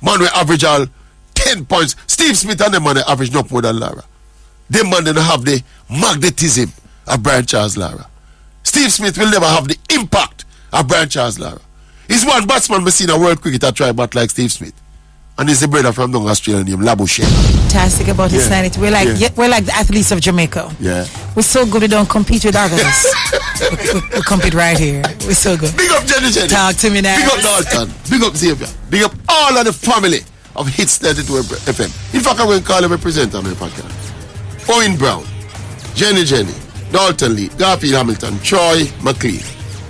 Man will average all 10 points. Steve Smith and them man average not more than Lara. Them man don't have the magnetism of Brian Charles Lara. Steve Smith will never have the impact of Brian Charles Lara. He's one batsman we seen a world cricketer try bat like Steve Smith. And he's a brother from down Australia named Ricochet. Fantastic about his sanity. We're like the athletes of Jamaica. Yeah. We're so good we don't compete with others. we compete right here. We're so good. Big up Jenny. Talk to me now. Big up Dalton. Big up Xavier. Big up all of the family of Hits 92 FM. In fact, I'm going to call them a presenter on my podcast. Owen Brown, Jenny, Dalton Lee, Garfield Hamilton, Troy McLean.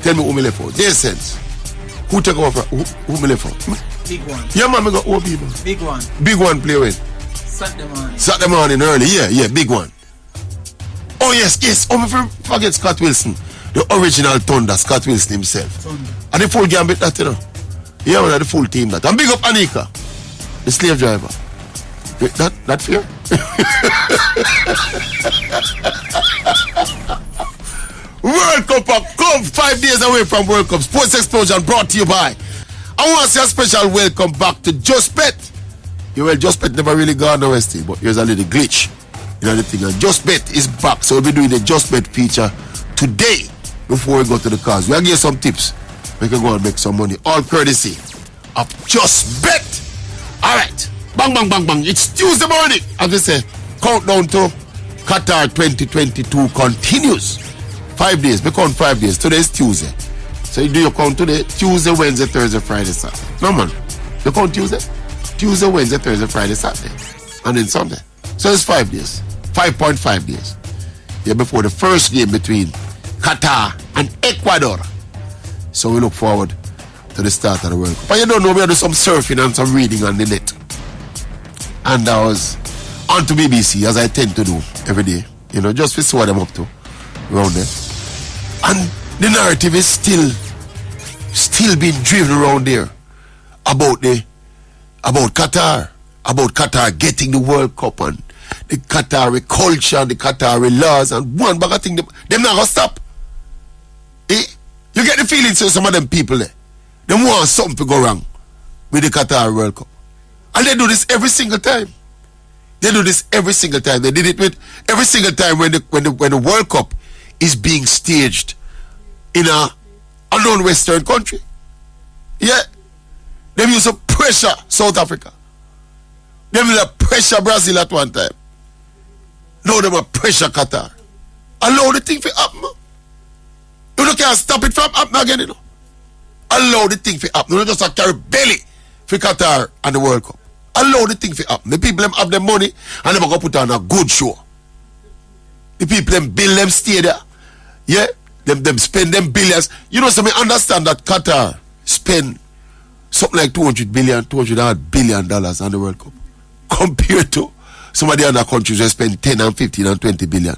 Tell me who me left for. Their sense. Who take over? Who me left for? Big one. Yeah, man, me got OB. Big one. Big one play when? Saturday morning early. Yeah, big one. Oh, yes. Oh, me forget Scott Wilson. The original Thunder, Scott Wilson himself. Thunder. And the full gambit that, you know. Yeah, man, the full team that. And big up Anika, the slave driver. That fair? World Cup come 5 days away from World Cup. Sports Explosion brought to you by. I want to say a special welcome back to Just Bet. Just Bet never really gone nowhere still, but here's a little glitch. You know the thing, and Just Bet is back. So we'll be doing the Just Bet feature today before we go to the cars. We'll give you some tips. We can go and make some money. All courtesy of Just Bet. Alright. Bang. It's Tuesday morning. As we say, countdown to Qatar 2022 continues. 5 days. We count 5 days. Today is Tuesday. So you do your count today, Tuesday, Wednesday, Thursday, Friday, Saturday. No man, you count Tuesday, Wednesday, Thursday, Friday, Saturday, and then Sunday. So it's 5 days, 5.5 days. Yeah, before the first game between Qatar and Ecuador. So we look forward to the start of the World Cup. But you don't know, we do some surfing and some reading on the net. And I was on to BBC, as I tend to do every day. You know, just to see what I'm up to around there. And the narrative is still being driven around there about Qatar getting the World Cup and the Qatari culture and the Qatari laws and one bag of thing them not gonna stop. You get the feeling so some of them people there, they want something to go wrong with the Qatar World Cup. And they do this every single time. They did it with every single time when the World Cup is being staged in a non-Western country. Yeah. Them used to pressure South Africa. Them used to pressure Brazil at one time. Now them will pressure Qatar. Allow the thing to happen. You can't stop it from happening again, you know. Allow the thing to happen. You don't just carry belly for Qatar and the World Cup. Allow the thing to happen. The people them have their money and them go put on a good show. The people them build them stay there. Yeah. Them spend them billions. You know, so me understand that Qatar spend something like $200 billion on the World Cup. Compared to some of the other countries that spend 10 and 15 and 20 billion.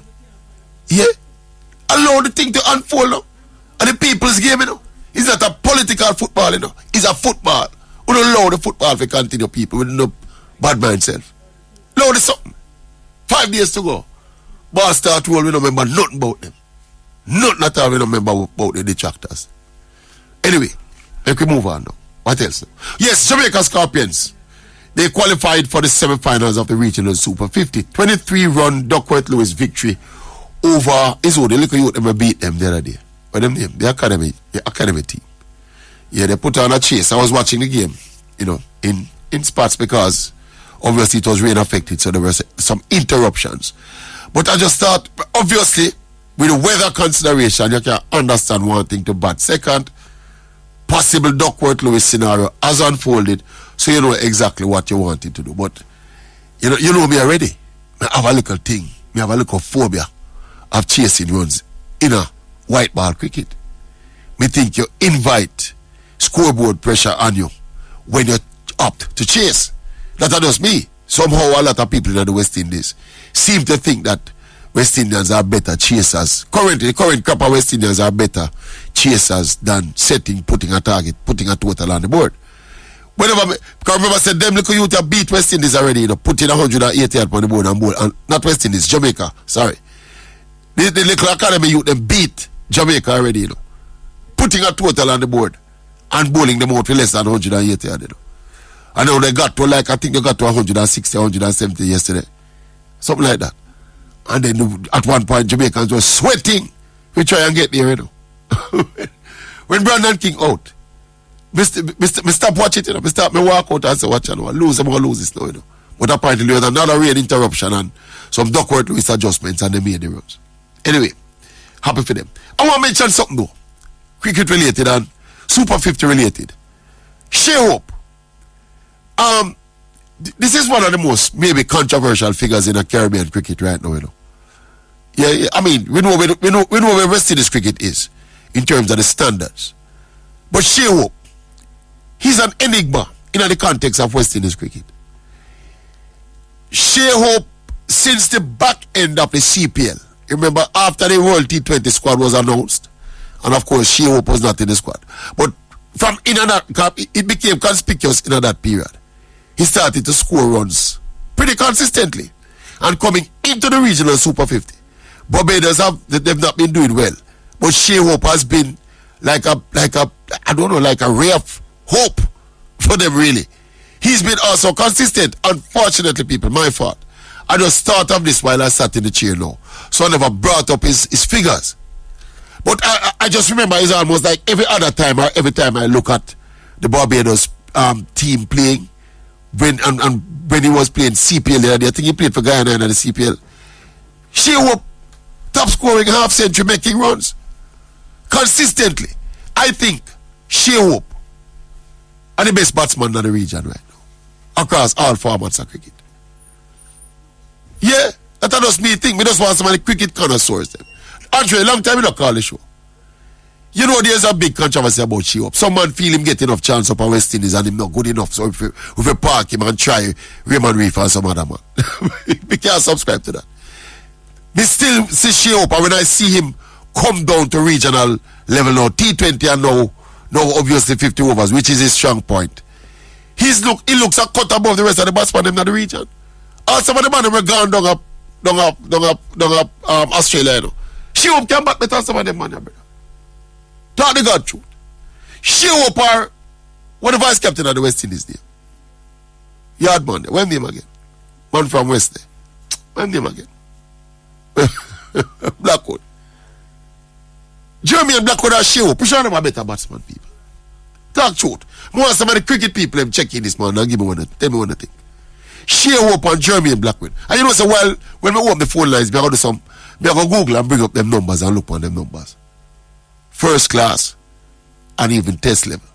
Yeah. Allow the thing to unfold now. And the people's game, you know. It's not a political football, you know. It's a football. We don't allow the football to continue people with no bad mind self. Allow the something. 5 days to go. Ball start roll, we don't remember nothing about them. Nothing at all we don't remember about the detractors. Anyway, let me move on now. What else? Yes, Jamaica Scorpions. They qualified for the semi-finals of the Regional Super 50. 23-run Duckworth Lewis victory over the little youth them beat them the other day. What them name? The academy team. Yeah, they put on a chase. I was watching the game, you know, in spots because obviously it was rain affected, so there were some interruptions. But I just thought, obviously, with the weather consideration, you can understand one thing to bat. Second, possible Duckworth Lewis scenario has unfolded, so you know exactly what you wanted to do. But you know me already. I have a little thing. I have a little phobia of chasing runs in a white ball cricket. Me think you invite scoreboard pressure on you when you're opt to chase. That does me. Somehow a lot of people in the West Indies seem to think that West Indians are better chasers. The current crop of West Indians are better chasers than putting a target, putting a total on the board. Whenever because remember I said them little youth have beat West Indies already, you know, putting 180 on the board and not West Indies, Jamaica, sorry. The little academy youth them beat Jamaica already, you know. Putting a total on the board and bowling them out for less than 180, you know. I know they got to I think they got to 160, 170 yesterday. Something like that. And then at one point, Jamaicans were sweating. We try and get there, you know. When Brandon King out, me stop watching it, you know. Me walk out and say, watch, you know. I'm going to lose this now, you know. But apparently there was another rain interruption and some Duckworth Lewis adjustments and they made the runs. Anyway, happy for them. I want to mention something though. Cricket related and Super 50 related. Share up. This is one of the most maybe controversial figures in a Caribbean cricket right now, you know. Yeah, I mean, we know where West Indies cricket is in terms of the standards. But Shea Hope, he's an enigma in the context of West Indies cricket. Shea Hope, since the back end of the CPL, remember after the World T20 squad was announced, and of course Shea Hope was not in the squad, but from in and out, it became conspicuous in that period. He started to score runs pretty consistently and coming into the regional Super 50. Barbados they've not been doing well, but Shea Hope has been like a ray of hope for them really. He's been also consistent. Unfortunately, people, my fault. I just thought of this while I sat in the chair now, so I never brought up his figures. But I just remember it's almost like every other time or every time I look at the Barbados team playing. When he was playing CPL the other day, I think he played for Guyana in the CPL. Shea Hope, top scoring half century, making runs consistently. I think Shea Hope are the best batsman in the region right now, across all formats of cricket. Yeah, that's just me think. Me just want some of the cricket connoisseurs them. Andre, long time we don't call the show. You know, there's a big controversy about Shea Hope. Some man feel him get enough chance up at West Indies and him not good enough. So if we park him and try Raymond Reef or some other man. We can't subscribe to that. Me still see Shea Hope, and when I see him come down to regional level now, T20 and now obviously 50 overs, which is his strong point. He looks a cut above the rest of the batsmen in the region. All some of the men were gone down up Australia, you know. Shea Hope can bat better than some of them man, brother. Talk the God truth. Shea Hope are one of the vice captain of the West Indies there. Yard man there. When name again? Man from West there. When name again? Blackwood. Jeremy and Blackwood are Shea Hope. We should have a better batsman, people. Talk truth. More some of the cricket people them checking this man and give me one. Tell me one thing. Shea Hope and Jeremy and Blackwood. And you know, so while when we open the phone lines, I go Google and bring up them numbers and look on them numbers. First class and even test level.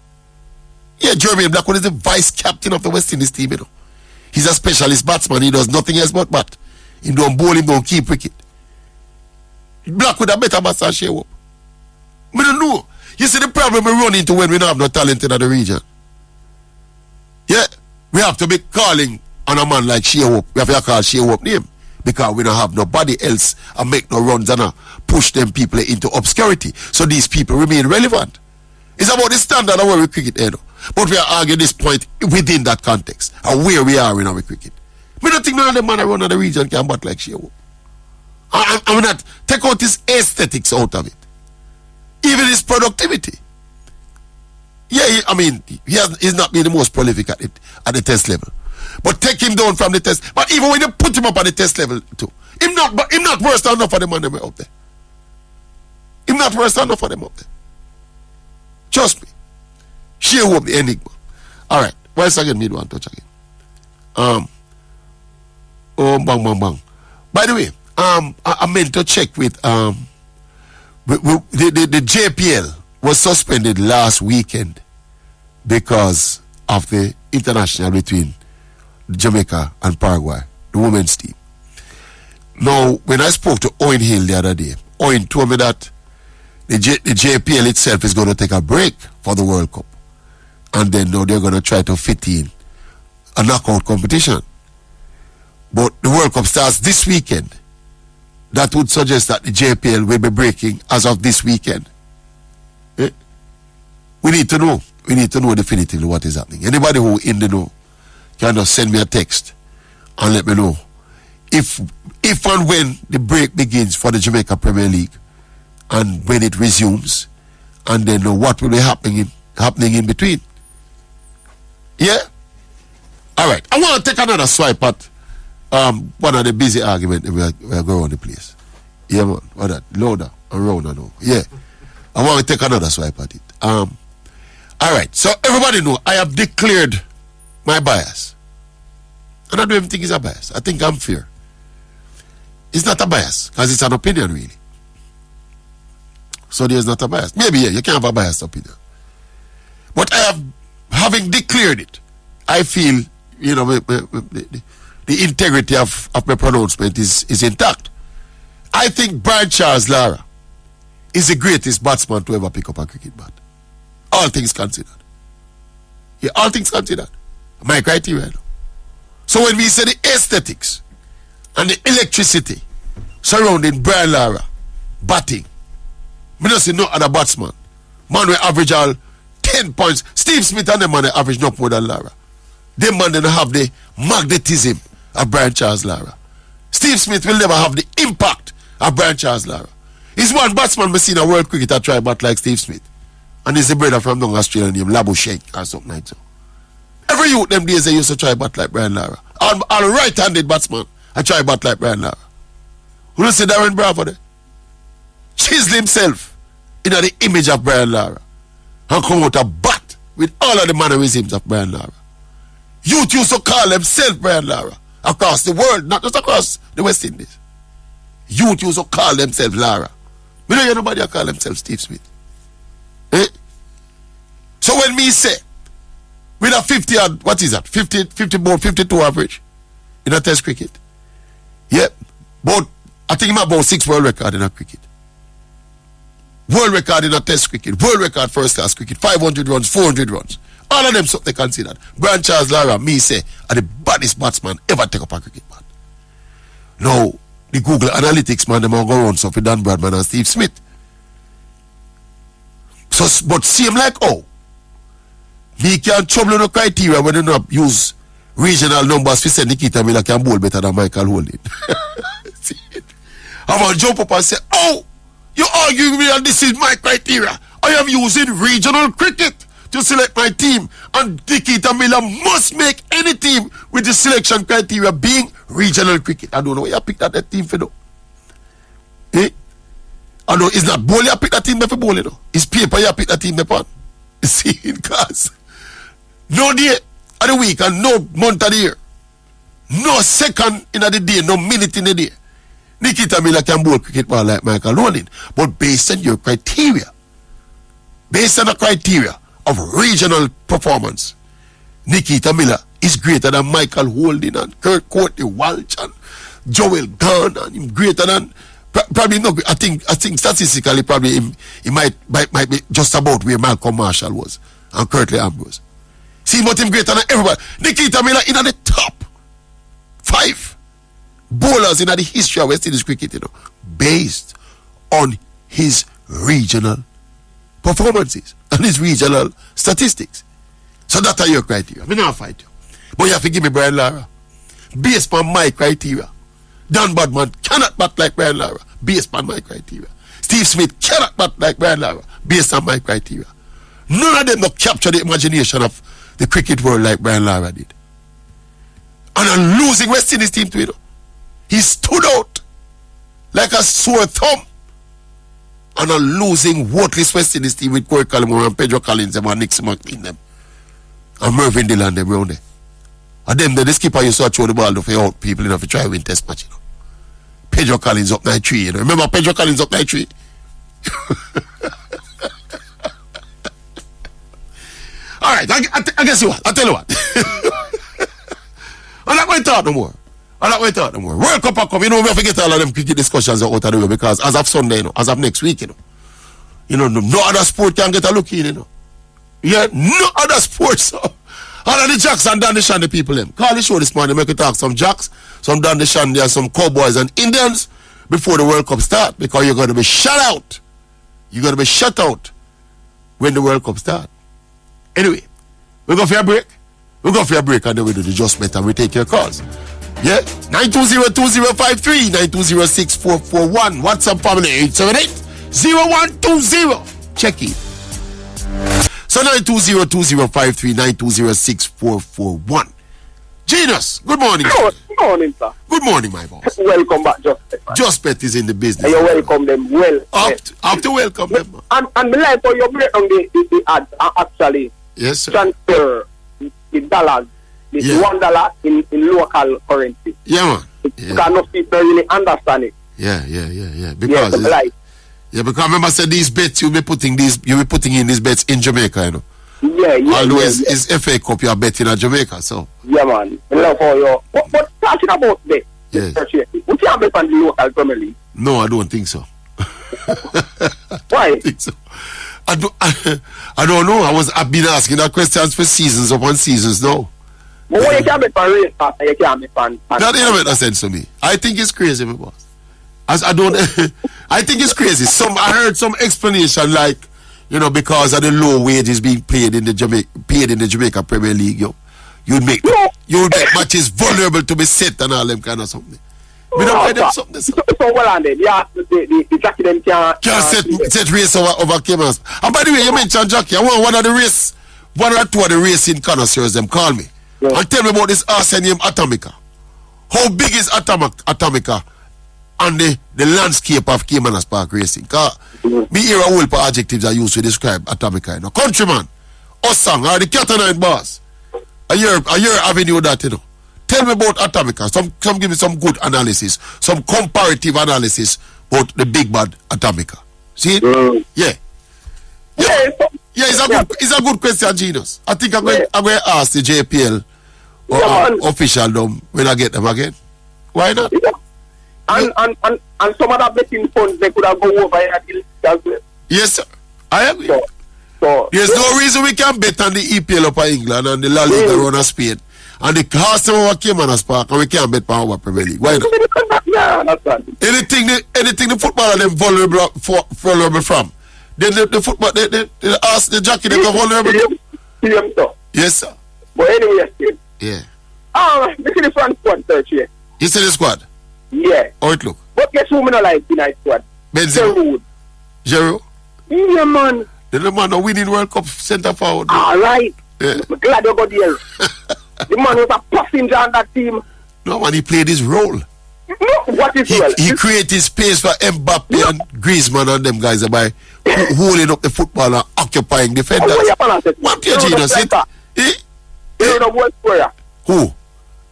Yeah, Jeremy Blackwood is the vice captain of the West Indies team, you know. He's a specialist batsman. He does nothing else but bat. He don't bowl, him don't keep wicket. Blackwood a better batsman than Shea Hope. I don't know. You see the problem we run into when we don't have no talent in the region. Yeah, we have to be calling on a man like Shea Hope. We have to call Shea Hope name. Because we don't have nobody else and make no runs and push them people into obscurity. So these people remain relevant. It's about the standard of our cricket, you know. But we are arguing this point within that context and where we are in our cricket. We don't think none of the man around the region can bat like Shea Hope. I will not take out his aesthetics out of it. Even his productivity. Yeah, he's not been the most prolific at the test level. But take him down from the test. But even when you put him up at the test level too, him not worse than enough for the man them out there. Him not worse than enough for them up there. Trust me. Shea Hope the enigma. Alright. Once again, me do one touch again. Bang. By the way, I meant to check with the JPL was suspended last weekend because of the international between Jamaica and Paraguay, the women's team. Now, when I spoke to Owen Hill the other day, Owen told me that the JPL itself is going to take a break for the World Cup. And then now they're going to try to fit in a knockout competition. But the World Cup starts this weekend. That would suggest that the JPL will be breaking as of this weekend. Eh? We need to know. We need to know definitively what is happening. Anybody who in the know can just send me a text and let me know if and when the break begins for the Jamaica Premier League and when it resumes, and then what will be happening in between. Yeah? All right. I want to take another swipe at one of the busy arguments we are going on the place. Yeah, man. What that? Louder and rounder now. Yeah. I want to take another swipe at it. All right. So everybody know I have declared my bias. And I don't even think it's a bias. I think I'm fair. It's not a bias because it's an opinion, really. So there's not a bias. Maybe, yeah, you can have a biased opinion. But having declared it, I feel, you know, the integrity of my pronouncement is intact. I think Brian Charles Lara is the greatest batsman to ever pick up a cricket bat. All things considered. Yeah, all things considered. My criteria. So when we say the aesthetics and the electricity surrounding Brian Lara batting, we don't see no other batsman. Man will average all 10 points. Steve Smith and them man average no more than Lara. Them man don't have the magnetism of Brian Charles Lara. Steve Smith will never have the impact of Brian Charles Lara. He's one batsman we seen a world cricketer try bat like Steve Smith. And he's a brother from down Australia named Ricochet or something like that. Every youth them days they used to try bat like Brian Lara. All right-handed batsman I try bat like Brian Lara. Who don't see Darren Bravo there? Chisel himself in the image of Brian Lara and come out a bat with all of the mannerisms of Brian Lara. Youth used to call themselves Brian Lara across the world, not just across the West Indies. Youth used to call themselves Lara. We don't hear nobody call themselves Steve Smith. Eh? So when me say with a 50 what is that? 50 ball, 52 average in a test cricket. Yep. But I think I'm about 6 world record in a cricket. World record in a test cricket. World record first class cricket. 500 runs, 400 runs. All of them something considered. Brian Charles Lara, me say, are the baddest batsman ever take up a cricket bat. Now, the Google Analytics man, them all go around so for Dan Bradman and Steve Smith. So, but same like me can trouble no criteria when they not use regional numbers to say Nikita Miller can bowl better than Michael Holding. See it? I'm going to jump up and say, you argue with me and this is my criteria. I am using regional cricket to select my team, and Nikita Miller must make any team with the selection criteria being regional cricket. I don't know why you picked that team for though. Eh? I know it's not bowling you pick that team for bowling though. It's paper you pick that team for. See it, cause no day of the week and no month of the year, no second in the day, no minute in the day, Nikita Miller can bowl cricket ball like Michael Rowling. But based on your criteria, based on the criteria of regional performance, Nikita Miller is greater than Michael Holding and Kurt Courtney Walsh and Joel Gunn, and him greater than probably no. I think statistically probably he might be just about where Malcolm Marshall was and Curtly Ambrose. See, but him greater than everybody. Nikita Miller in the top 5 bowlers in the history of West Indies cricket, you know, based on his regional performances and his regional statistics. So that are your criteria. Me not fight you. But you have to give me Brian Lara. Based on my criteria. Dan Badman cannot bat like Brian Lara. Based on my criteria. Steve Smith cannot bat like Brian Lara. Based on my criteria. None of them not capture the imagination of the cricket world like Brian Lara did. And a losing West Indies team to it. He stood out like a sore thumb. And a losing worthless West Indies team with Corey Collymore and Pedro Collins and Nixon McLean them. And Mervyn Dillon them round there. And them the skipper used to throw the ball to out people enough to try to win test match, you know. Pedro Collins up 9-3, you know. Remember Pedro Collins up 9-3? Alright, I guess what? I'll tell you what. I'm not going to talk no more. World Cup will come. You know, we have to get all of them cricket discussions out of the way because as of Sunday, you know, as of next week, you know, no other sport can get a look in, you know. Yeah, no other sport, so. All of the Jacks and Dan the Shandy people, them. Call the show this morning, make it talk some Jacks, some Dan the Shandy and some Cowboys and Indians before the World Cup start because you're going to be shut out. You're going to be shut out when the World Cup start. Anyway, we go for a break. And then we do the adjustment and we take your calls. Yeah? 920-2053, 920-6441. WhatsApp family 878-0120. Check it. So 920-2053, 920-6441. Genius, good morning. Good morning, sir. Good morning, my boss. Welcome back, Justice. Juspet is in the business. And you welcome them well. Have to welcome them. And me like how you break down the ads actually Yes, sir. transfer the dollars, the Yeah. $1 in local currency. Yeah, man. Because no people really understand it. Yeah. Yes, Because like. because remember, said these bets you'll be putting in these bets in Jamaica, you know. Yeah. Although it's FA Cup, you're betting at Jamaica, so. Yeah, man. I love how you. But talking about that, Yes. we can't bet on the local Premier League. No, I don't think so. Why? I think so. I don't know. I've been asking that questions for seasons upon seasons now. But when you can't bet on race pass, you can't bet on. That doesn't make no sense to me. I think it's crazy, my boss. I don't. I think it's crazy. I heard some explanation like, you know, because of the low wages being paid in the Jamaica Premier League, you'd make matches vulnerable to be set and all them kind of something. We don't buy them something. So well on them. Yeah, the Jackie them can't set race over Caymans. And by the way, you mentioned Jackie. I want one or two of the racing connoisseurs them call me and tell me about this arse named Atomica. How big is Atomica and the landscape of Caymanas Park racing? Because me hear a whole adjectives I use to describe Atomica. You know, countryman, Osang, or the Qatar boss. A year avenue that, you know. Tell me about Atomica. Some give me some good analysis, some comparative analysis about the big bad Atomica. See it? Yeah, it's a good question, Genius. I think I'm going to ask the JPL official them when I get them again. Why not? And some of the betting funds they could have go over here as well. Yes, sir. I agree. So there's no reason we can bet on the EPL up in England and the La Liga run of Spain and the customer came on us park and we can't bet on our Premier League. Why not? Yeah, understand. Anything the footballer them vulnerable from. Then the football the jockey they go vulnerable. Yes, sir. But anyway, still. Yeah. This is the front squad search here. You see the squad? Yeah. How it look? But guess who me not like in that squad? Benzema. Giroud. Yeah, man. The man no winning World Cup centre forward. All right. Yeah. I'm glad you got there. The man was a passenger on that team. No man, he played his role. No, what is He created space for Mbappe and Griezmann and them guys by holding up the football and occupying defenders. What do you Genius? You know what square? Who?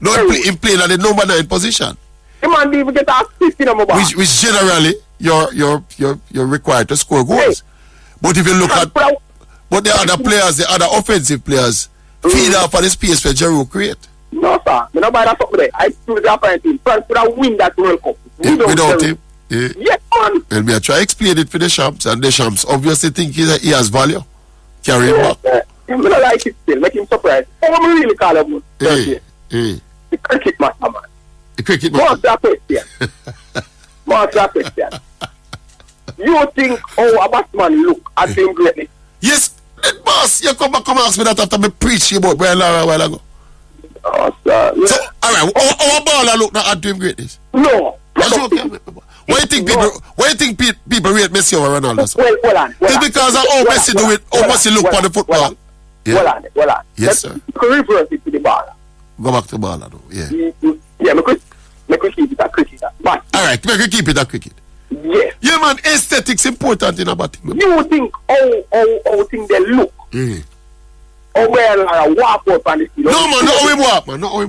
No, he playing at the number 9 position. The man didn't even get a assist in the ball. Which generally you're required to score goals. But if you look at but the other players, the other offensive players, feed off of the space where Giroud create. No, sir. I don't buy that something there. I choose the opponent team. France could have win that World Cup. Without him. Yeah. Yes, man. And me I try explain it for the Champs, and the Champs obviously think he has value. Carry him back. I don't like it still. Make him surprised. How am I really call him? The cricket master, man. The cricket master question. Master question. You think how a batsman look at him greatly? Yes, boss. You come ask me that after me preach about Brian Lara a while ago. Oh, sir. Yeah. So, alright, our baller look not at him greatness. No. Why you think people rate Messi over Ronaldo? So? Well on. It's because of how Messi do it, how Messi look on the football. Yeah. Well on. Yes, sir. Reverse it to the baller. Go back to baller though. Yeah. Yeah, make we keep it at cricket. But alright, make we keep it at cricket. Yes. Yeah, man, aesthetics important in a batting. You think how thing they look? Or where a walk up on the field? No, man, not how him walk, man. Not how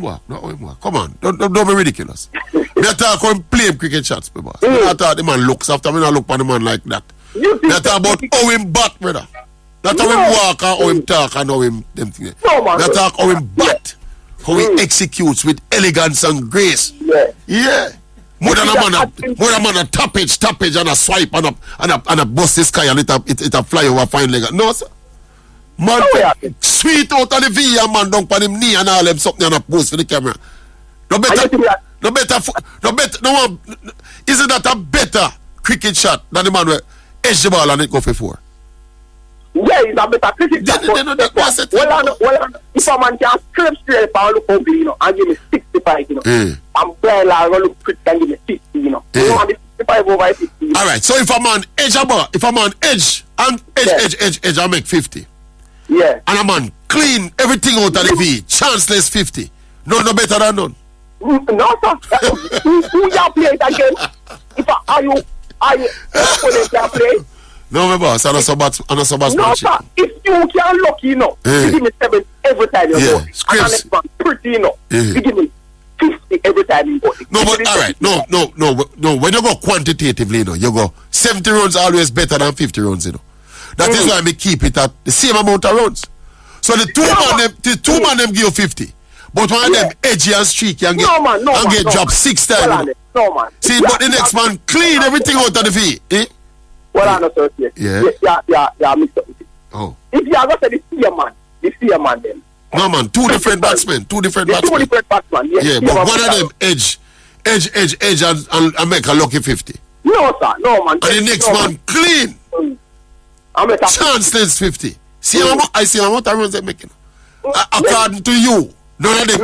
him walk. Come on, don't be ridiculous. Me talk how him play cricket shots, my boss. Me not talk the man looks after me not look on the man like that. Me talk about how him bat, brother. Not how him walk and how him talk and how him them things. No, man. Me talk how him bat, how he executes with elegance and grace. Yeah. More than a man a tappage and a swipe and a bust the sky and it a fly over fine leg. No, sir. Man, sweet out of the VIA man down on him knee and all them something and a post for the camera. Isn't that a better cricket shot than the man where edge the ball and it go for 4? Yeah, it's a better cricket shot. Well, if a man can scrape straight and look ugly, you know, and give me 65, you know, and play like look pretty and give me 50, you know. You want the 65 over 50. You know? Alright, so if a man edge a ball, if a man edge and I make 50. Yeah. And a man clean everything out of the V, chanceless 50. No better than none. No, sir. Who you play it again? Are you opponent can play? No, my boss. I'm not so bad. No, sir. If you can lucky, you give me 7 every time you go. Scripts. And man, pretty, you give me 50 every time you go. No, but all right. No. When you go quantitatively, you go 70 runs always better than 50 runs, That is why we keep it at the same amount of runs. So the two man them give you 50. But one of them edgy and streaky and get dropped 6 times. No, man. See, but the next man clean everything out of the field. Eh? Well, I know, sir. Yeah, mixed up with it. Oh. If you are going to say the fear man then. No, man. Two different batsmen. Two different batsmen. Yeah, but one of them edge and make a lucky 50. No, sir. No, man. And the next man clean. Chanceless 50. See I see how much runs they're making. According to you. None of them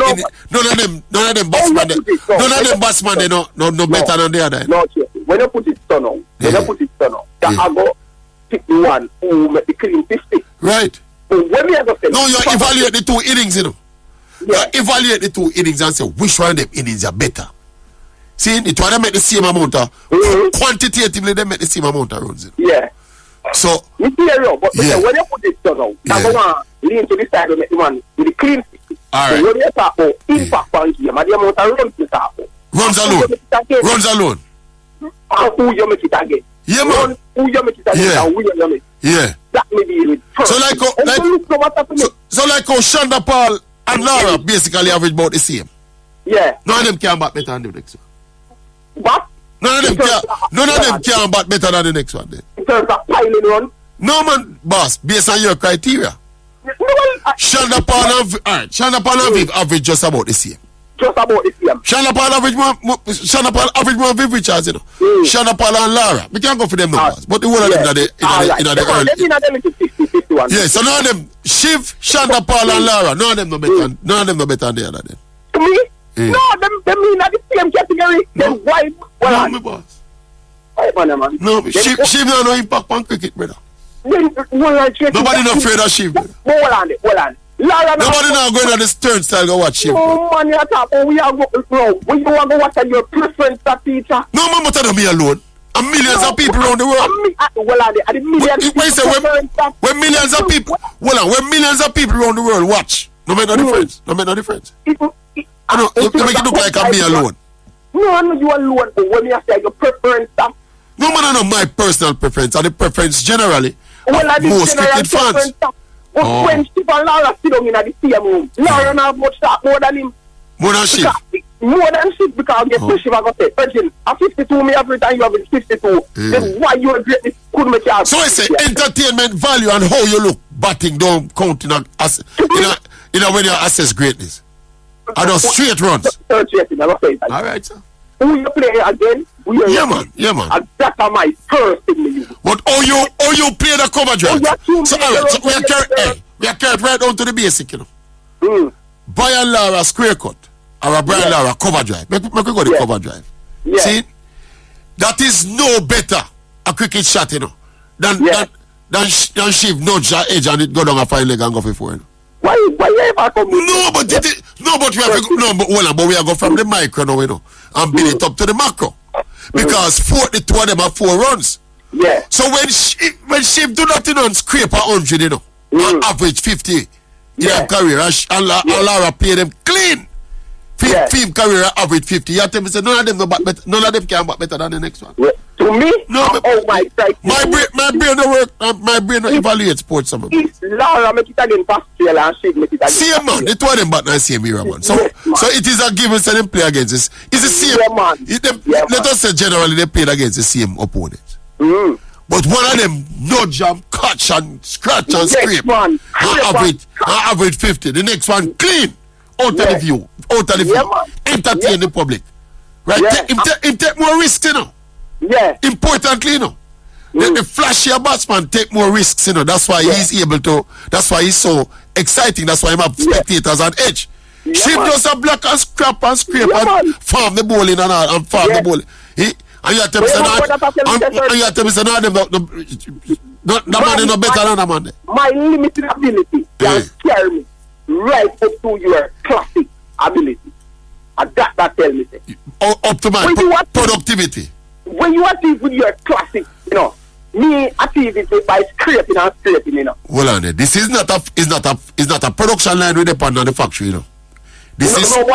batsmen. They no better than the other. No, when you put it down, I go pick the one who make the clean 50. Right. But when you evaluate the 2 innings, Yeah. You evaluate the 2 innings and say which one of them innings are better. See, it one make the same amount of quantitatively they make the same amount of runs. Yeah. So but when you put it down, I go on lean to the side of the one with the clean 50. All right. When you talk about impact on game, and the amount of runs you talk about. Runs alone. And who you make it again? Yeah, man. Who you make it again? And who you make it? Yeah. That may be it. So like how Shonda Paul and Lara basically average about the same. Yeah. None of them can bat better than the next one. But None of them can bat better than the next one then. In terms of piling run? No, man, boss, based on your criteria. Shonda Paul and Viv average just about the same. Just about the same. Shonda Paul average more Viv Richards, Shonda Paul and Lara. We can't go for them numbers. But the one of them in the early. Yeah, so none of them, Shiv, Shonda Paul and Lara, none of them no better than the other then. To me? Yeah. No, them in the same category. Them white. No, my boss. Man. No, Shiv no impact on cricket, brother. Nobody not afraid of Shiv. Hold on. Lara, nobody now going on the turnstile go watch Shiv. No, man, you talk. We are going. We don't want to watch your preference, teacher. No, man, but not me alone. And millions of people around the world. When millions of people, when millions of people around the world watch, no make no difference. You make it look like I'm me alone. No, you alone. But when you say your preference, no, man, no, my personal preference and the preference generally of most cricket fans. But when Steve and Lara sit down in the same room, Lara not much talk more than him. More than Shiv? More than Shiv, because get push him and go say, Virgin, at 52 me every time you have 52. Then why you regret this couldn't make you. So I say entertainment value and how you look batting don't count in when you assess greatness. I know straight runs. Alright, sir. Who you play again? Yeah, man. And that's my first thing. But how you play the cover drive? So we are carried right down to the basic, Brian Lara square cut or a Brian Lara cover drive. Make we go the cover drive. Yeah. See, that is no better a cricket shot, than Shiv nudge her edge and it go down a 5 leg and go for 4. Why you ever come? But we are go from the micro now, and build it up to the macro. Because the 2 of them are 4 runs. Yeah. So when Shiv do nothing on scrape 100, and average 50 in her career, and Lara play them clean. Film career average 50. You tell me say none of them can bat better than the next one. To me? No, my brain don't work. My brain don't evaluate sports. If Lara make it again past and Shiv make it again. Same man, the 2 of them bat in the same era, man. So it is a given say them play against this. It's the same. Let us say generally they played against the same opponent. But one of them nudge and catch and scratch and scrape. And average 50. The next one clean. Out of the view. Entertain the public. Right? Him take more risks, Yeah. Importantly, the flashier batsman take more risks, That's why he's able to. That's why he's so exciting. That's why he have spectators on edge. Shiv does a block and scrap and scrape and farm the ball in and farm the ball. And you tell me say the man is no better than the man. My limited ability can scare me right up to your classic ability. And that tell me. Up to my productivity. When you achieve with your classic, you know, me achieve it by scraping and scraping, you know. Well, on it. This is not a production line with the pan on the factory, you know. This is no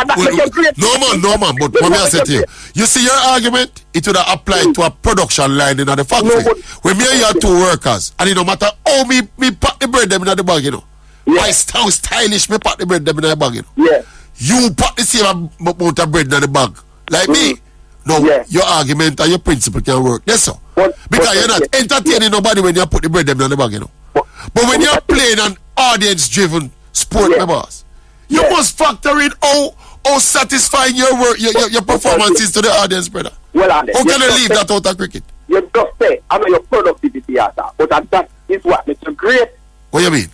man. But what I say to you, you see your argument, it would have applied to a production line in the factory. When me and you are two workers, and it no matter how me pack the bread them in the bag, you know. Yeah. How stylish me pack the bread them in the bag, you know. Yeah. You pack the same amount of bread in the bag, like me. No, your argument and your principle can work. Yes, sir. Because you're not entertaining nobody when you put the bread them in the bag, you know. But when you're playing an audience-driven sport, my boss, you must factor in how satisfying your work, your performance is to the audience, brother. Well, how can you leave that out of cricket? You just say, I mean, your productivity, but that is what makes you great. What do you mean?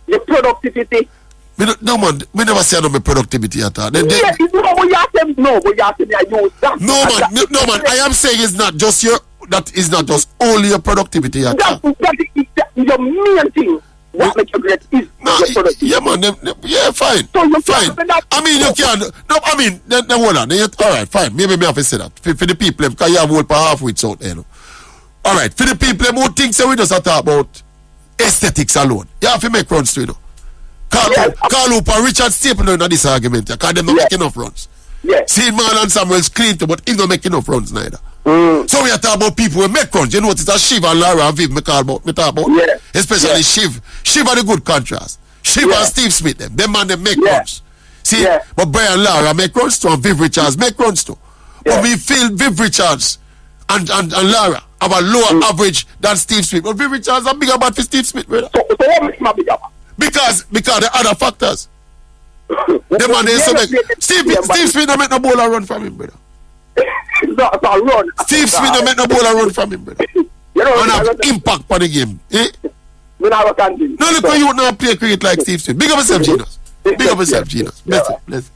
Your productivity. No, man, we never say no productivity at all. But you have to use that. No, man, I am saying it's not just that is not just only your productivity at all. That is your main thing. What makes you great is your productivity. Yeah, man, fine. So you fine. I mean, you can. No, I mean, then hold on. All right, fine. Maybe I have to say that. For the people, because you have whole half wits out there. You know. All right, for the people who think so, we just talk about aesthetics alone. You have to make runs too, you know. Call up and Richard Staple in this argument because they don't make enough runs. Yeah. See, Marlon Samuel's clean too, but he don't make enough runs neither. So we are talking about people who make runs. You know what it's a Shiv and Lara and Viv me talk about. Yeah. Especially Shiv. Shiv are the good contrast. Shiv and Steve Smith them man they make runs. See, but Brian Lara make runs too and Viv Richards make runs too. But we feel Viv Richards and Lara have a lower average than Steve Smith. But Viv Richards are bigger bat for Steve Smith, brother. So what makes him bigger? Because the other factors. The man is so big. Steve Smith don't make no bowler run from him, brother. It's not a run. Steve Smith don't make no bowler run from him, brother. You know, and have impact on the game. Eh? No, look when you not play cricket like Steve Smith. Big up yourself, Genius. Big up yourself, Genius. Bless.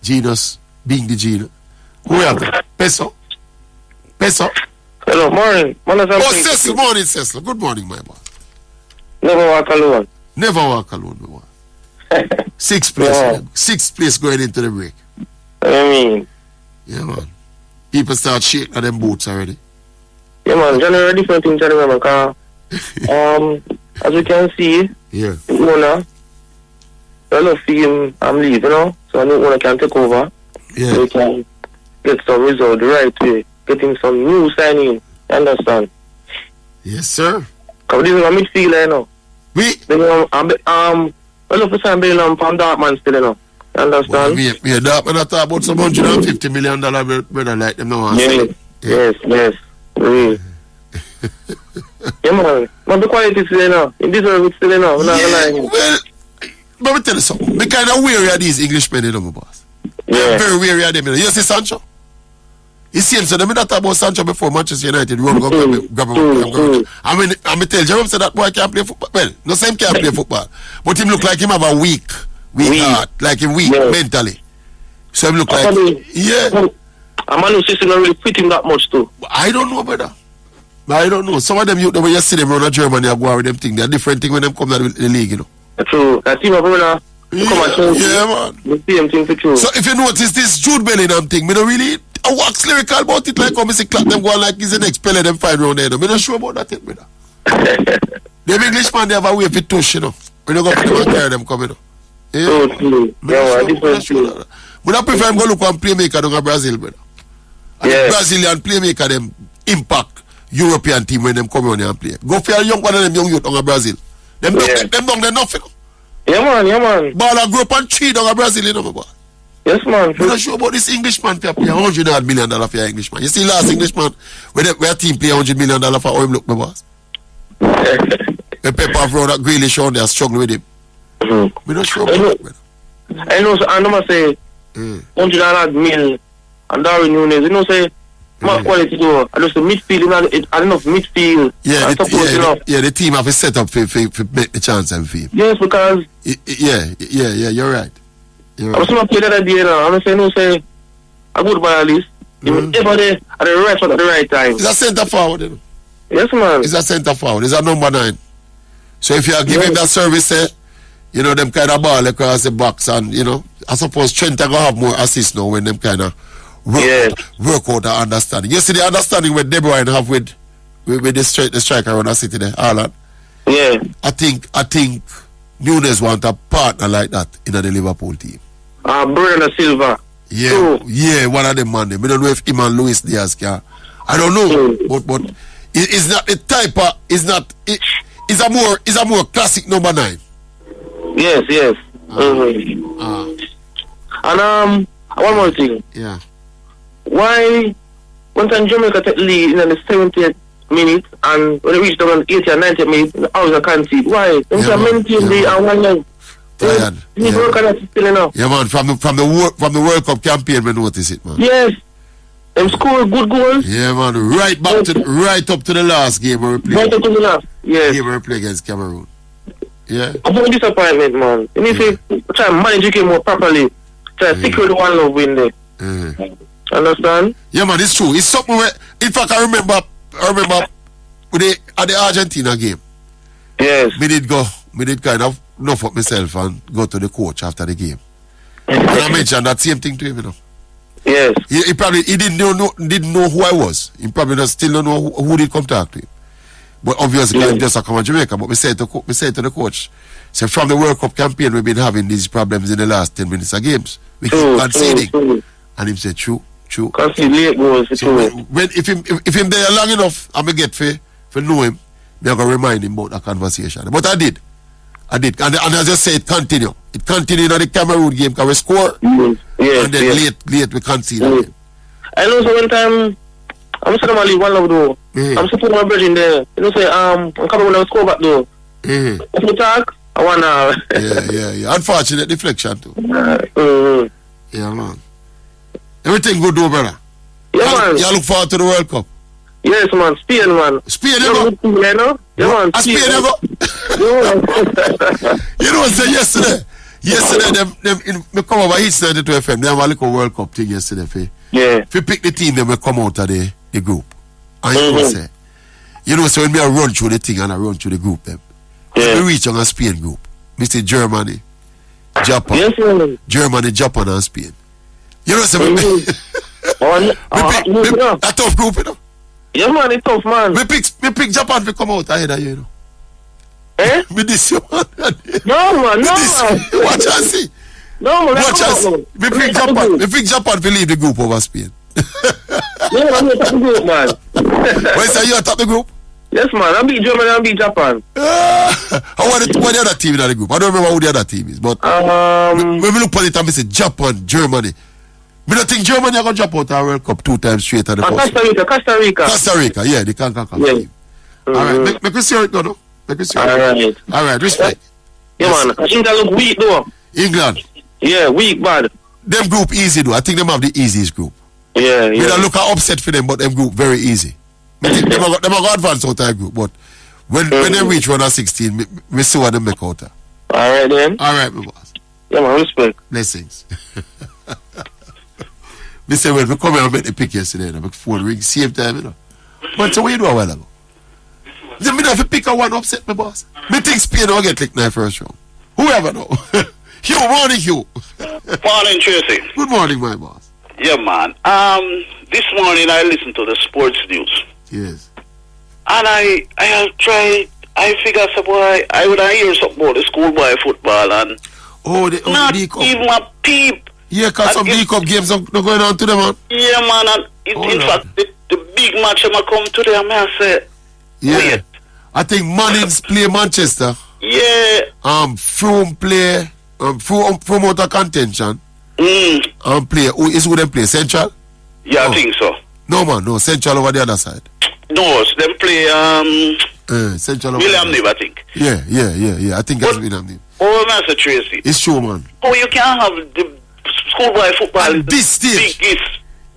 Genius being the genius. Who are they? Peso. Hello, morning. Sissle, morning, Sissle. Good morning, my boy. Never walk alone. Never walk alone, my boy. Sixth place going into the break. What do you mean? Yeah, man. People start shaking at them boots already. Yeah, man. Generally different things to remember. Because, as you can see, the owner, I love him, I'm leaving, you know. So I know owner can take over. Yeah. So we can get some result the right way. Getting some new signing. You understand? Yes, sir. Because this is a midfielder, you know. I love to say I'm building from Dartman still, you know. You understand? Well, Dartman I talk about some $150 million brother like them now. Yes. Really. Yeah, man. But the quality is still, you know. In this way, it's still, you know. Well, let me tell you something. I'm kind of weary of these Englishmen, you know, my boss. I'm very weary of them, you know. You see Sancho? You see him, so let me not talk about Sancho before Manchester United. Grab him. I mean, tell Jerome said that boy can't play football. Well, no same can't play football. But him look like him have a weak heart. Like him weak mentally. So him look like... I'm not Sissle not really fit him that much too. I don't know, brother. I don't know. Some of them, when you see them run to Germany, they go with them thing. They're different thing when them come to the league, you know. True. That team of brother. Man. The same thing for true. So if you notice this Jude Bellingham thing, me don't really wax lyrical about it like how me see clap them go like he's the next Pele them find round there. Me not sure about that thing, brother. Them Englishman, they have a way for touch, you know. When you go for them and carry them coming, you know. But I prefer him go look one playmaker down in Brazil, brother. And the Brazilian playmaker them impact European team when them come on here and play. Go for a young one of them young youth down in Brazil. Them down there nothing. Yeah, man. Ball grew up and cheat down in Brazil, you know, my boy. Yes, man. I'm not sure about this Englishman pay $100 million for your Englishman. You see last Englishman, where a team play $100 million for how him look, my boss. The Pepper from that Grealish on there struggle with him. I'm not sure about that, I know, so I know say $100 million and Darwin Nunes, you know, say more quality though. I just the midfield, I don't know if midfield. The team have a set up for make the chance and for him. Yes, because you're right. I was not play that idea now. I'm saying, say a good balance. Everybody at the right spot at the right time. It's a centre forward, you know. Yes, man. It's a centre forward. It's a number 9. So if you are giving that service, You know, them kind of ball across the box, and you know, I suppose Trent are gonna have more assists now when them kind of work out the understanding. You see the understanding with De Bruyne have with the striker around the city there, Harlan. Yeah. I think Nunes want a partner like that in the Liverpool team. Bruno Silva. Yeah, True. yeah, one of them man. I don't know if him and Luis Diaz can. I don't know, but it's not the type of. It's a more classic number 9. Yes. And one more thing. Yeah. Why one time Jamaica take the lead in the 70th minute, and when it reached the 80th and 90th minute, I was a concede. Why? Them can maintain the one line. Tired. Yeah, man. From the World Cup campaign, we notice it, man. Yes. Them score good goals. Yeah, man. Right up to the last game we play. Right up to the last. Yes. Game we play against Cameroon. Yeah. I'm a disappointment, man. And if you try and manage the game more properly, try to secure the 1-0 win there. Understand? Yeah, man. It's true. It's something where, in fact, I remember at the Argentina game. Yes. Me did kind of enough up myself and go to the coach after the game. And I mentioned that same thing to him, you know. Yes. He probably didn't know who I was. He probably still don't know who did come talk to him. But obviously I'm just a come from Jamaica. But we said to the coach, so from the World Cup campaign we've been having these problems in the last 10 minutes of games. We keep conceding. And he said true. Concede late goals. So if him there long enough, I'm gonna get for know him, I'm gonna remind him about that conversation. But I did. And as I say, it continued. It continued in the Cameroon game because we score. Yes, and then late we concede again. I know, so one time, I'm saying I'm leave one love though. I'm supporting my brother in there. You know, say, I'm coming when I score back though. If you talk, I wanna. Yeah. Unfortunate deflection too. Yeah, man. Everything good though, brother. Yeah, man. You look forward to the World Cup? Yes, man. Spain, man. Spain, you go? Yeah, man. Spain, you go? You know what I said yesterday? Yesterday, they come over East 92 FM. They have a little World Cup thing yesterday. Yeah. If you pick the team, then we come out of the group. And you know, so when I run through the thing and I run through the group, them. We reach on a Spain group. We see Germany, Japan. Yes, man. Germany, Japan, and Spain. You know, so we pick a tough group, you know. Yeah, man, it's tough, man. We pick Japan to come out ahead of you, you know. Eh? With this, man. No, man. Watch and see. No, man. Watch and see. We pick Japan to leave the group over Spain. Yeah, man, you're top the group, man. Why say you're top the group? Yes, man. I beat Germany and beat Japan. What the other team in the group? I don't remember who the other team is, but when we look at it and we say Japan, Germany. We don't think Germany are going to drop out of the World Cup 2 times straight at the first. Costa Rica, yeah, they can't conquer the team. Alright, make me see how it go, no? Make me see how it go. Alright, respect. Yeah, man. England look weak, though. England? Yeah, weak, bad. Them group easy, though. I think them have the easiest group. Yeah. We don't look at upset for them, but them group very easy. I think them are going to advance out of the group, but when they reach round of 16, we see what they make out of. Alright, then. Alright, my boss. Yeah, man, respect. Blessings. Me say, well, we come here and make the pick yesterday, and my phone ring same time, you know. But so what you do a while ago? Then me have to pick a one upset, my boss. Me think Spain will get licked in the first round. Whoever know. Hugh, morning, Hugh. Morning, Tracey. Good morning, my boss. Yeah, man. This morning I listened to the sports news. Yes. And I figured boy, I would hear something about the schoolboy football and not the Cup. even a peep. Yeah, because some League Cup games are not going on to them, man. Yeah, man. And in fact, the big match I'm come to them, I say, wait. I think Mannings play Manchester. Yeah. Froome play, Froome out of contention. Play, who them play? Central? Yeah, I think so. No, man, no. Central over the other side. No, so them play, Central William Nib, I think. Yeah. I think that's William Nib. Oh, Master Tracey. It's true, man. Oh, you can't have the schoolboy football at this stage.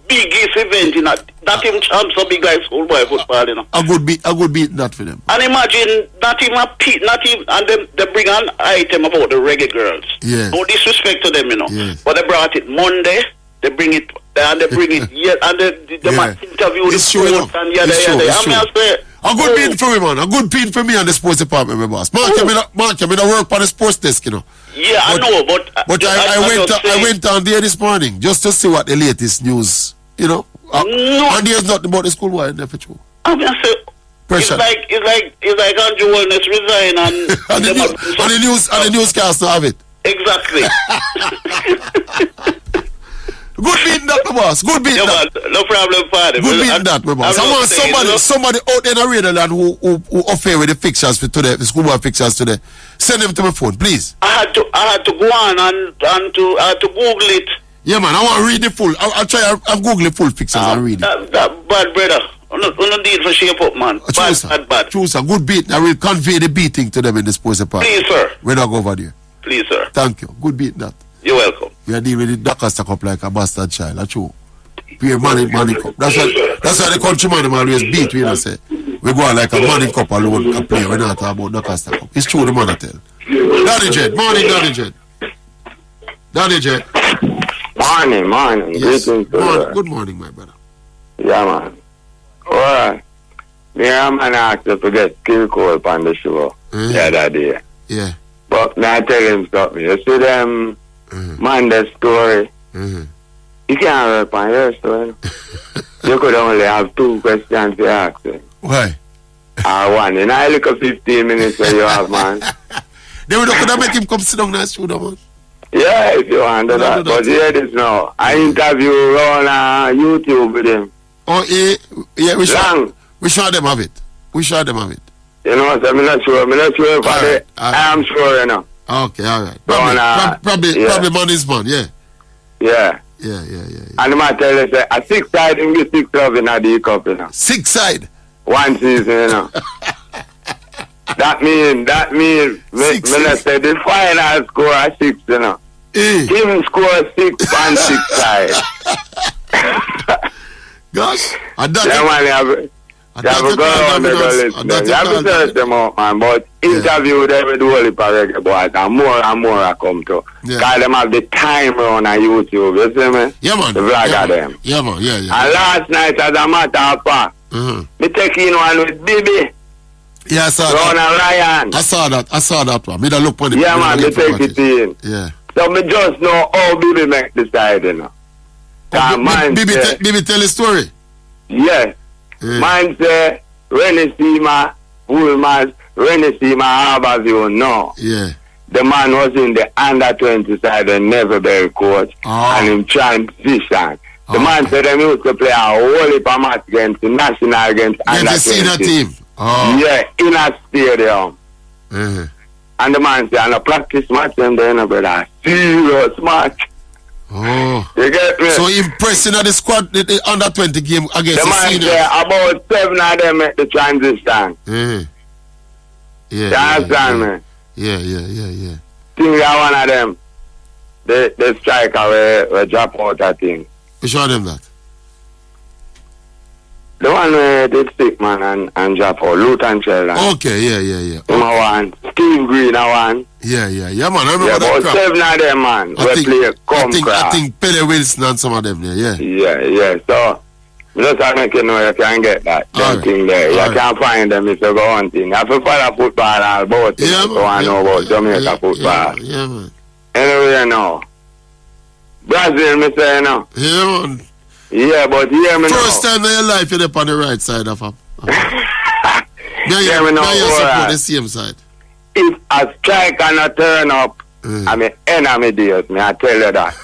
Biggest event in that even champs so big like schoolboy football, you know. I would be that for them. And imagine not even and them they bring an item about the reggae girls. Yeah. No disrespect to them, you know. Yes. But they brought it Monday, they bring it and they bring it and the interview the sports and yada. I mean, I say A good bean for me, man. A good bean for me and the sports department, my boss. Mark, you don't work on the sports desk, you know. Yeah, I know, but I went on there this morning just to see what the latest news, you know. And there's nothing about the school wire there for true. I mean, I say, it's like Andrew Wellness resign and the newscast have it. Exactly. Good beating that, my boss. Good beating that. No problem, Father. Good beating that, my boss. I want somebody out there in the radio land who affair with the fixtures for today, the schoolboy fixtures today. Send them to my phone, please. I had to go on and to Google it. Yeah, man. I want to read the full. I'll try. I'll Google the full fixtures and read it. That bad, brother. I'm not need for shape up, man. Bad. True, sir. Good beating. I will convey the beating to them in the sports department. Please, sir. We're not go over there. Please, sir. Thank you. Good beating that. You're welcome. We are dealing with the DaCosta cup like a bastard child. That's true. We are money cup. That's why the countryman always beat. We don't say we go on like a money cup alone a play. We're not talking about DaCosta cup. It's true. The man I tell. Daddy Jed. Morning, Daddy Jed. Daddy Jed. Morning. Yes. Good morning, my brother. Yeah, man. Alright. Me and man asked to get skill code on the show the other day. Yeah. But now I tell him something. You see them man the story. You can't rap on your story. You could only have 2 questions to ask him. Why? Or one. And I look at 15 minutes where you have, man. They would have make him come sit down and shoot them, man. Yeah, if you want to that. But hear this now. I interview on YouTube with him. Oh, yeah, we sure them have it. You know, so I'm not sure if I am sure, you know. Okay, all right. Probably money's man, yeah. Yeah. And I tell you, say, a 6-side in the 6 love in the cup, you know. 6-side? 1 season, you know. That mean, when I say the final score 6, you know. Team score 6 on 6 side. Gosh, you have to go around the list. You have to search them out, man. But interview them with the whole heap of reggae boys, and more I come to. Because them have the time on YouTube, you see me? Yeah, man. The vlog of them. Yeah, man, yeah. And last night, as a matter of fact, me taking one with Bibi. Yeah, I saw that. Ryan. I saw that one. Me da look on the yeah, man, me take it in. Yeah. So me just know how Bibi make the side, you know. Bibi tell the story? Yeah. Man say, Renesima, Woolman, Renesima, Harborview, no. Yeah. The man was in the under-20 side and never very coach. And him transition. The man said they used to play a whole heap of match against the national against under-20. Team. Yeah, in a stadium. And the man said, and a practice match them there, brother. Serious match. You get me? So impressing at the squad, the under-20 game against the man seniors. Say about 7 of them make the transition. Yeah. You understand me? Yeah. Think that one of them, the striker will drop out that thing. You show them that? The one where did stick man and drop out, Luton Sheldon. Okay, yeah. One. Steve Green, one. Yeah, man. I remember that about 7 of them, man. I think Pele Wilson and some of them there, yeah. Yeah. So, just to make you know, you can get that thing there. You can't find them if you go hunting. You have to follow football all about it. Yeah, so I know about Jamaica football. Yeah, man. Anyway, you know. Brazil, me say, you know. Yeah, man. Yeah, but hear me First time in your life you're up on the right side of him. Hear me now. You support the same side. If a striker not turn up, I'm an enemy deals, me I tell you that.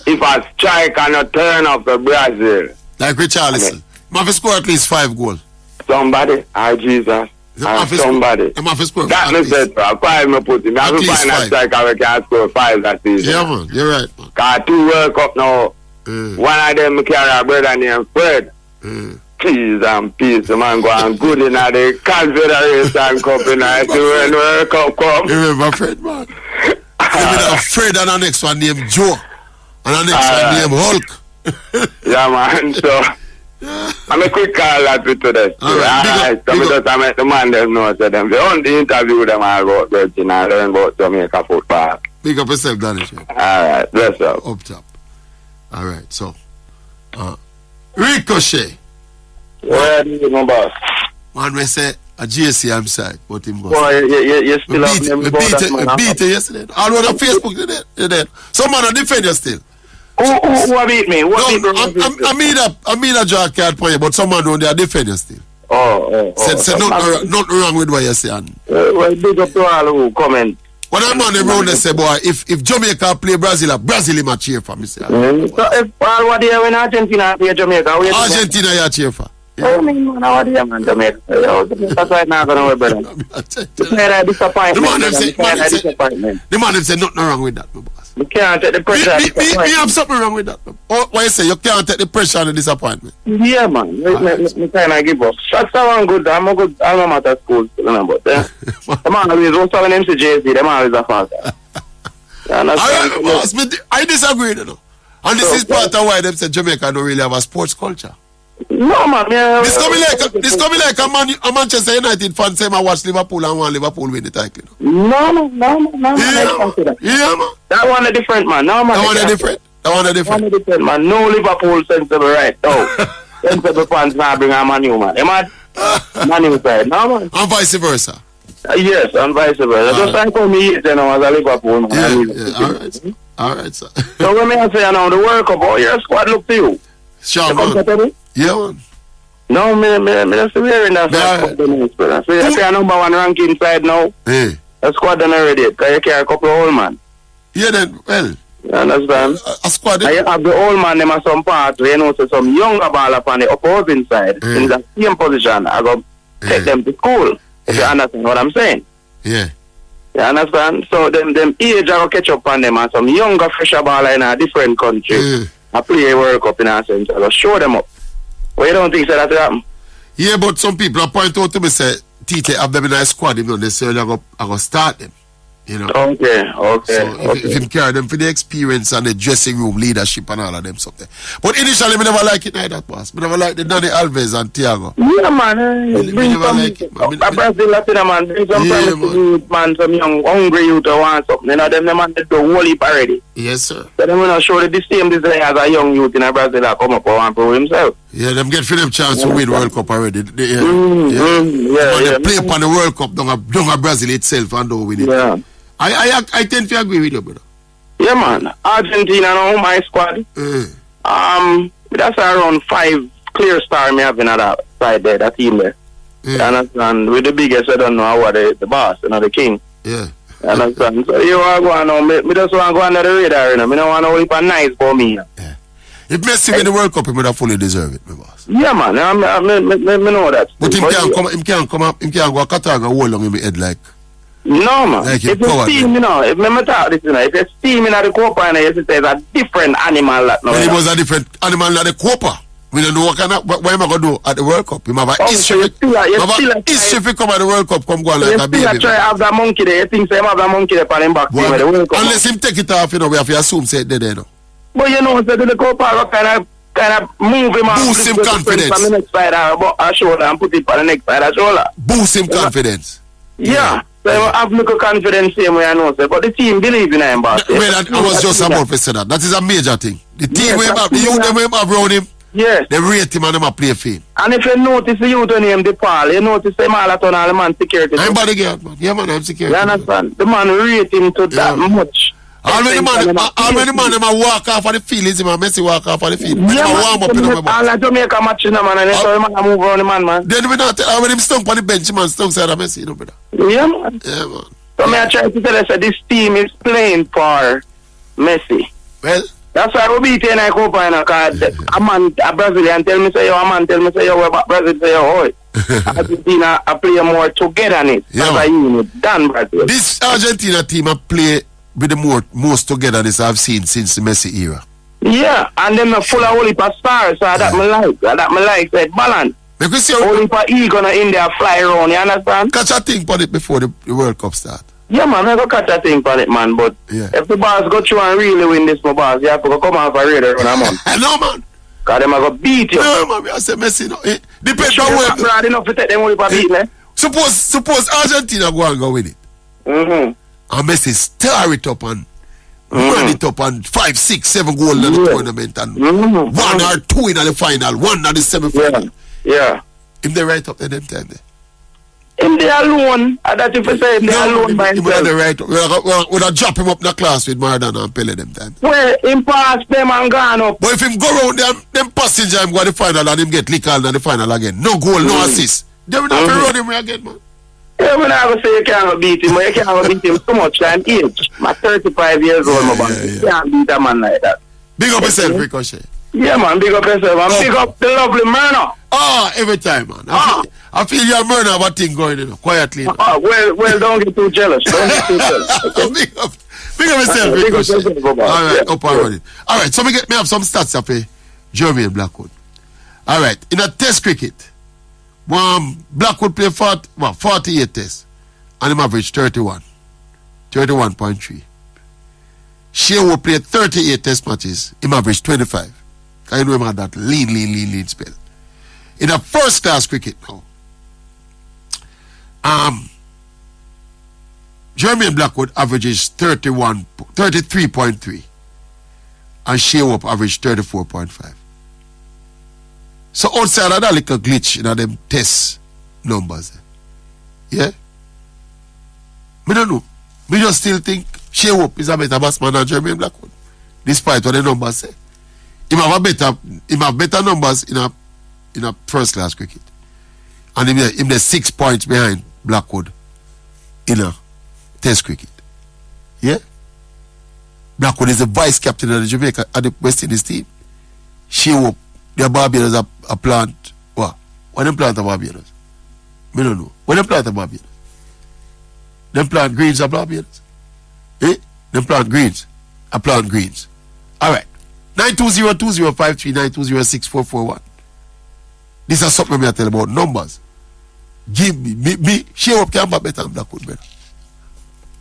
If a striker not turn up for Brazil. Like Richarlison. Must score at least 5 goals. Somebody, Jesus. Somebody. That me said, 5 me put him. I have to find a striker who can score 5 that season. Yeah, man. You're right, man. Because 2 World Cup now. One of them carry a brother named Fred. Peace and peace, the man going good in the Confederation Cup in the when World Cup come. You remember Fred, man? You Fred and the next one named Joe. And the next one named Hulk. Yeah, man. So, I'm a quick call that to today. Alright, so I make the man them know, so them. They only interview them all about Virgin and learn about Jamaica football. Big up yourself, Danny. Alright, bless up. Up top. Alright, so Ricochet. Where do you know, boss? Man, we say a JC I'm side, but him go. Boy, you still have them about that, man. Beat it yesterday. All over Facebook today. Some man defend you still. Who beat me? I mean a draw card for you, but some man they defend you still. Said nothing wrong with what you say. Well, big up to all who comment. When I'm on the road, they say, boy, if Jamaica play Brazil might cheer for me. So if what do you when Argentina play Jamaica? Argentina you cheer for. I mean, man, what do you man Jamaica? That's why not going to better. The man say nothing wrong with that, my boss. You can't take the pressure. Me have something wrong with that. Why you say you can't take the pressure and the disappointment? Yeah, man. Me kind of give up. That's one good. I'm a good alma mater school, but the man always wants to have an MCJC. The man always a father. I disagree, you know. And this is part of why them say Jamaica don't really have a sports culture. No, man. This coming like a Manchester United fan say I watch Liverpool and want Liverpool win the title. No, man. Yeah, man. That one a different, man. No, man. That one a different. Man. No Liverpool sensible right now. Sensible fans now bring a Man U, man. Man U side. No, man. And vice versa. Yes, and vice versa. Just like how me, as a Liverpool, man. Yeah. All right, sir. So when I say now the World Cup, your squad look to you. Sure, man. Yeah, man. No, me still hearing that squad. So you say number one ranking side now. Yeah. A squad done already, because you carry a couple of old man. Yeah, then, well. You understand? A squad. And you have the old man, them are some part where you know, so some younger ball up on the opposing side, in the same position, I go take them to school. If you understand what I'm saying. Yeah. You understand? So them age I go catch up on them and some younger fresher baller in a different country. I play a World Cup in a sense. I go show them up. Well, you don't think so that will happen? Yeah, but some people point out to me say TT have them in a squad, you know, necessarily I go start them. You know. Okay. So if him carry them for the experience and the dressing room leadership and all of them something. But initially me never like it either, boss. Me never like the Danny Alves and Thiago. Yeah, man. Me never like it, man. Brazil Latina, man. Bring some youth, man, some young hungry youth who want something. You know, them man they do whole heap already. Yes, sir. So them will show the same desire as a young youth in Brazil that come up and prove himself. Yeah, them get for them chance to win World Cup already. They play upon the World Cup down Brazil itself and don't win it. Yeah. I tend to agree with you, brother. Yeah, man. Argentina now, my squad. That's around 5 clear star me having at that side there, that team there. You understand? With the biggest, I don't know what the boss, you know, the king. Yeah. You understand? So you want to go on now, me just want to go under the radar, you know. Me don't want to hold it nice for me. Yeah. If Messi win the World Cup, he would have fully deserve it, my boss. Yeah, man. I know that. But him can't go to Qatar and hold on in my head like. No, man. Like if it's team, you know, if me talk this, you know, if it's team in the Copa, and it's a different animal. That, when it was a different animal in the Copa, we don't know what am I going to do at the World Cup. You have a history. History if you come at the World Cup, come go on like a baby. You try to have that monkey there. You think so you have that monkey there on him back. Well, the World Cup, unless him take it off, you know, we have to assume say it there, you know. But you know, so the Copa kind of move him out. Boost him confidence. From the next side of shoulder and put it on the next side of shoulder. Boost him confidence. Yeah. So I have little confidence same way I know, sir. But the team believe in him, boss. Well, I was just about to say that. That is a major thing. The team we have, the youth them have around him, they rate him and them play for him. And if you notice the youth name the Paul, you notice the marathon all the man security. I'm bodyguard, man. Yeah, man, I'm security. You understand? The man rate him to that much. How many man them walk off of the field? Is him and Messi walk off of the field? Yeah, man. All the Jamaica match, man, and so the man move around the man. Then we not tell when him stunk on the bench, man, stunk side of Messi, you know, brother. Yeah, man. Yeah, man. So me I try to tell us that this team is playing for Messi. Well, that's why we beat in a Copa, because a Brazilian tell me say yo, a man tell me say yo, Brazil say yo, Argentina I play more togetherness as a unit than Brazil. This Argentina team I play with the most togetherness I've seen since the Messi era. Yeah, and them full of holy stars, so that me like, that balance. Because you only for ego in there fly around, you understand? Catch a thing on it before the World Cup start. Yeah, man, I go catch a thing on it, man. But if the boss go through and really win this, my boss, you have to go come off a radar on a month. No, man. Because them are going to beat you. No, man, I say Messi, no. Depends on where. Brad enough to take them only for beating, eh? Suppose Argentina go and go with it. And Messi star it up and run it up and 5, 6, 7 goals in the tournament and 1 or 2 in the final, 1 in the semi-final. Yeah. Him they right up there them time there. Him they alone. That if I say him they alone by himself. Him they right up. We'll drop him up in the class with Marlon and Pele them time. Well, him pass them and gone up. But if him go around them passenger him go to the final and him get licked in the final again. No goal, no assist. They will not run him again, man. Yeah, when I say you can't beat him, you can't beat him too much time age. I'm 35 years old, my man. You can't beat a man like that. Big up yourself, Ricochet. Yeah, man, big up yourself. And big up the lovely Myrna. Every time, man. I feel you're Myrna have a thing going, quietly. Well, don't get too jealous. Don't get too jealous. Okay? Big up yourself, Ricochet. All right, up and running. All right, so me have some stats up here. Jeremy and Blackwood. All right, in a test cricket, Blackwood play 48 tests, and him average 31.3. Sherwood played 38 test matches, him average 25. Can you remember that lean spell? In a first class cricket now, Jeremy Blackwood averages 33.3, and Sherwood average 34.5. So outside of that little glitch in them test numbers, yeah? Me don't know. Me just still think Sherwood is a better batsman than Jeremy Blackwood, despite what the numbers say. He have better numbers in a first class cricket, and him the 6 points behind Blackwood in a test cricket. Yeah? Blackwood is the vice captain of the Jamaica at the West Indies team. Sherwood, the Barbados a plant. What? When them plant a Barbados? Me don't know. When them plant a Barbados? Them plant greens a Barbados? Eh? Them plant greens. A plant greens. Alright. 920-2053, 920-6441. This is something I tell about numbers. Give me Sherwood can be better than Blackwood, brother.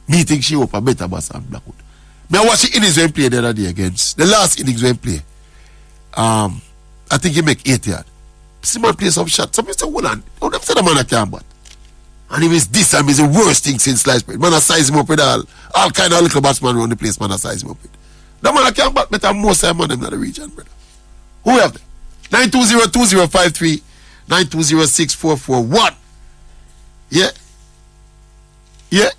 Me think Sherwood a better batsman than Blackwood. Me I watch the innings when play the other day against the last innings when play. I think he make 8 yards. See man play some shots. Some say, hold on. How them say the man a can't bat? And he is this and he's the worst thing since sliced bread. Man a size him up with all kind of little batsman around the place, man a size him up with. The man a can't bat better most of them in the region, brother. Who have them? 920-2053, 920-6441. Yeah? Yeah?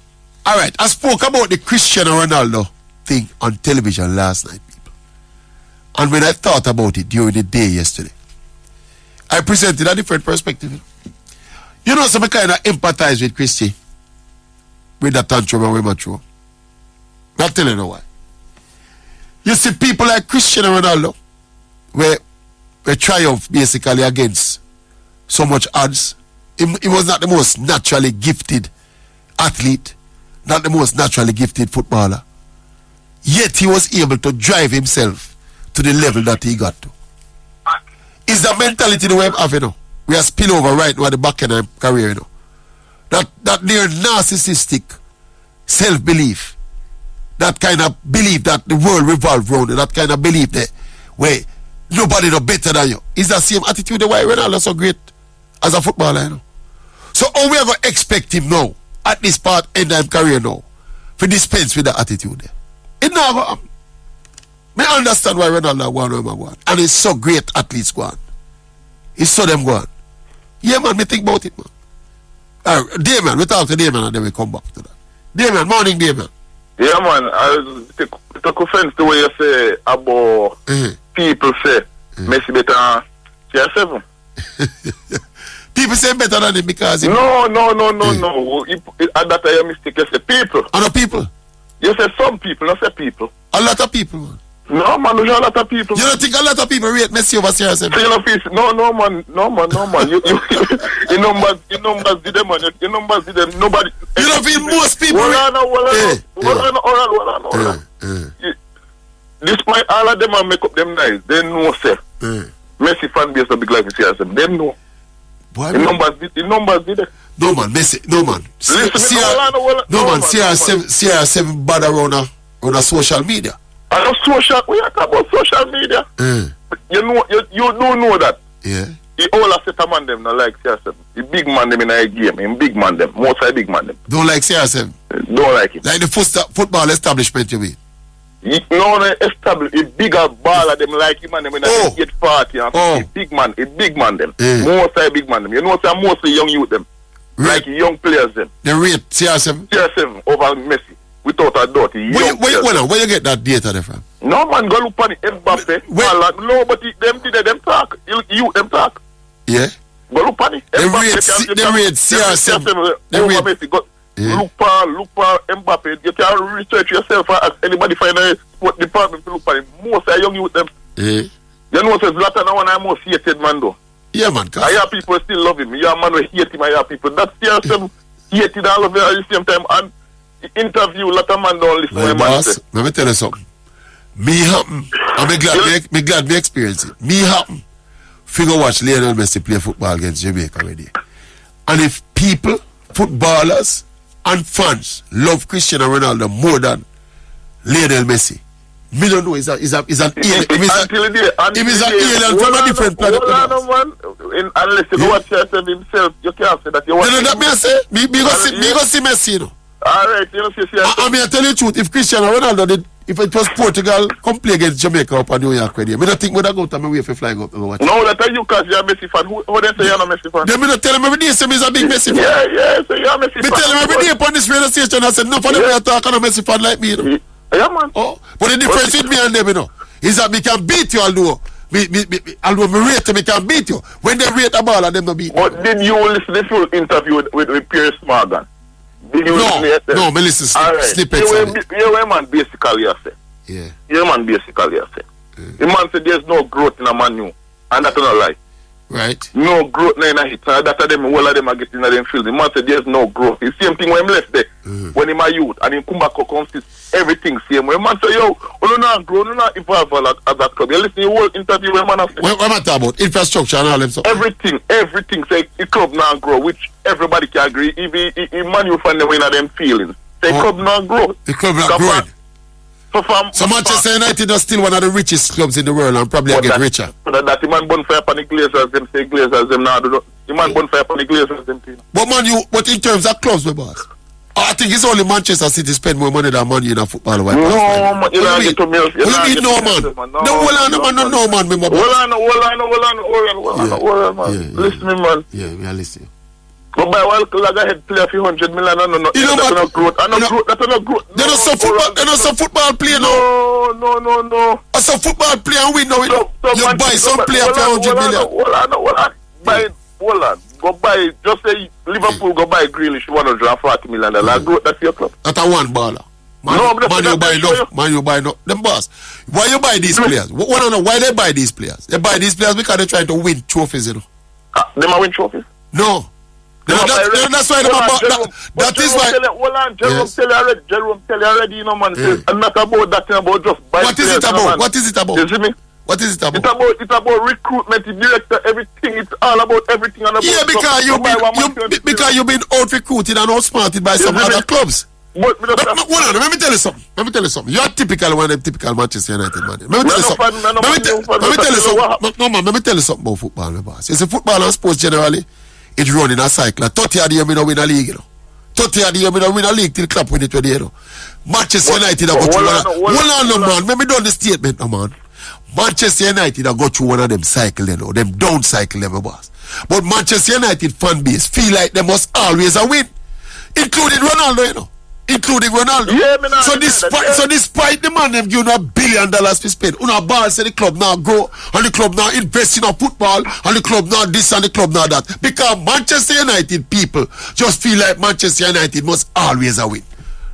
Alright, I spoke about the Cristiano Ronaldo thing on television last night, people. And when I thought about it during the day yesterday, I presented a different perspective. You know, some kind of empathize with Christy with that tantrum and with mature. I'll tell you why. You see people like Cristiano Ronaldo where triumph basically against so much odds. He was not the most naturally gifted athlete, not the most naturally gifted footballer. Yet he was able to drive himself to the level that he got to. Is the mentality the way I'm having now? We are spillover right now at the back end of career, you know. That near narcissistic self-belief, that kind of belief that the world revolves around you, that kind of belief that where nobody no better than you. Is the same attitude the why Ronaldo so great as a footballer, you know. So how we ever expect him now, at this part end of his career now, to dispense with that attitude there? It never happen. I understand why Ronaldo go. And it's so great athletes go on. It's so them go on. Yeah, man, me think about it, man. Damion, we talk to Damion and then we come back to that. Damion, morning, Damion. Yeah, man, I take offense the way you say about people say Messi better than CR7. People say better than him because he... No. At that time, mistake, you say people. Other people? You say some people, not say people. A lot of people, man. No, man, there's a lot of people. You don't think a lot of people rate Messi over CR7? No, man. Your numbers did them, man. Your numbers did them. Nobody. You don't feel most people. Hold on. Despite all of them and make up them nice, they know, say. Messi fan base a big like CR7. They know. The numbers did it. No, man, Messi. No, man. CR7 bad around a social media. We are talking about social media. You don't know that. Yeah. The all set a man them not like CR7. The big man them in a game. In big man them. Most of the big man them. Don't like CR7. Don't like it. Like the football establishment, you mean? No, establish a bigger ball of them like him and them when they get 40 and a big man them. Mostly big man them. You know, say mostly young youth them. Like young players them. The rate CR7? CR7 over Messi. Without a doubt. Where you get that data there from? No man, go look on the Mbappe. No, but them talk. You them talk. Yeah. Go look on it. The rate CR7 over Messi. Look for Mbappe. You can research yourself and ask anybody find a sport department to look for him. Most are young youth them. You know, says Zlatan one I most hated man though. Yeah man. I hear people still love him. You man who hate him, I hear people. That's CR7 hated all of it at the same time. And interview, lot of man don't listen to him. Boss, let me tell you something. Me happen. I'm glad we experience it. Me happen. Figure watch Lionel Messi play football against Jamaica already. And if people, footballers, and fans love Cristiano Ronaldo more than Lionel Messi, me don't know. He's an alien. He's an alien from a different planet. Unless you go watch yourself himself, you can't say that you watch. You know that me say? Me go see Messi, you know. Alright, you know, I mean, I tell you the truth, if Cristiano Ronaldo did, if it was Portugal, come play against Jamaica up at New York already, I don't think we'd go to my way for flying up and watch. No, that's you because you're a Messi fan. Who they say you're not a Messi fan? They not tell him every day, say he's a big Messi fan. Yeah, so you're a Messi fan. Me tell him every day upon this radio station, I said, no, for them to talk on a Messi fan like me, you know. Yeah, man. Oh, but the difference with me and them, you know, is that me can beat you, although me rate them, me can beat you. When they rate a ball, and them no beat. But did you listen to the full interview with Piers Morgan? No, me listen snippets of it. Yeah, man, basically, I say. Yeah. Yeah, man, basically, I say. The man said there's no growth in a man new. And that's not a lie. Right. No growth in a hit. And that's them, all of them are getting in them field. The man said there's no growth. It's the same thing when him left there. When him a youth. And him come back and consist everything same. When man say, yo, you not grow, you not evolve at that club. You listen to the whole interview when man say. What am I talking about? Infrastructure and all them stuff. Everything. Say the club not grow, which everybody can agree. If man you find them in them feelings. Say club not grow. The club not growing. So Manchester United is still one of the richest clubs in the world and probably get richer. That the man bonfire upon the Glazers, them say Glazers, them now do the man bonfire upon the Glazers, them too. But in terms of clubs, my boss, I think it's only Manchester City spend more money than Man U in a football. No, man, you mean no man? No man, my boss. Hold on. Listen me, man. Yeah, we are listening. Go buy one like a head player for 100 million. No. That's not growth. That's not growth. There's some football player now. No. As a football player, we know it. You buy some player for 100 million. Hold on. Go buy, just say Liverpool go buy Grealish 140 million. That's your club. That's a one baller. Man, you buy enough. Them boss. Why you buy these players? Why they buy these players? They buy these players because they're trying to win trophies, you know. They might win trophies? No. That's why that is why. Hold on, Jerome tell you already, you know, man. And not about that thing about just buying. What is it about? What is it about? You see me? What is it about? It's about recruitment, the director, everything. It's all about everything. And about because you've been out recruited and outsmarted by some other clubs. Hold on, let me tell you something. You're typical one of them typical Manchester United man. Let me tell you something about football, my boss. It's a football and sports generally. It's running a cycle. 30 of the year we don't win a league, you know. 30 of the year we don't win a league till club win it with you know. Manchester United have got through one. Hold on, man. Let me do the statement, no, man. Manchester United have got through one of them cycle, you know. Them down cycle, my boss. But Manchester United fan base feel like they must always a win, including Ronaldo, you know. Including Ronaldo. Yeah, so despite the man them giving $1 billion to spend, on a ball say the club now grow, and the club now invest in a football, and the club now this and the club now that. Because Manchester United people just feel like Manchester United must always a win.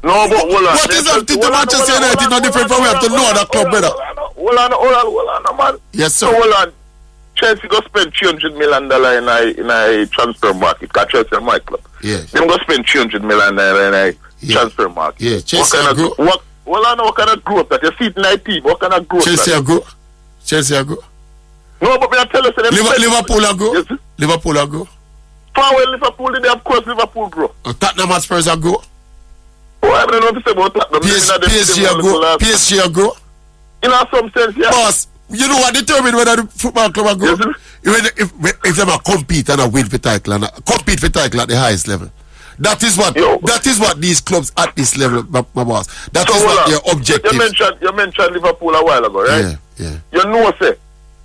No, but hold on. What is up to Manchester United not different from we have to know that club better? Hold on, man. Yes, sir. So hold on. Chelsea go spend $300 million in a transfer market. Because Chelsea is my club. Yes. Them go spend $300 million in a transfer market. Yeah, Chelsea grow. What kind of growth that you see in IT? What kind of growth? Chelsea grow. No, but we are telling us Liverpool grow. Yes. Liverpool grow. Far well Liverpool, they of course Liverpool grow. Tottenham Hotspurs grow. Oh, I don't know what to say about Tottenham. PSG grow. In some sense, yeah. Boss, you know what determine whether the football club grow? Yes, if they compete and win for title and compete for title at the highest level. That is what these clubs at this level, my boss. That is what their objective. You mentioned Liverpool a while ago, right? Yeah. You know, say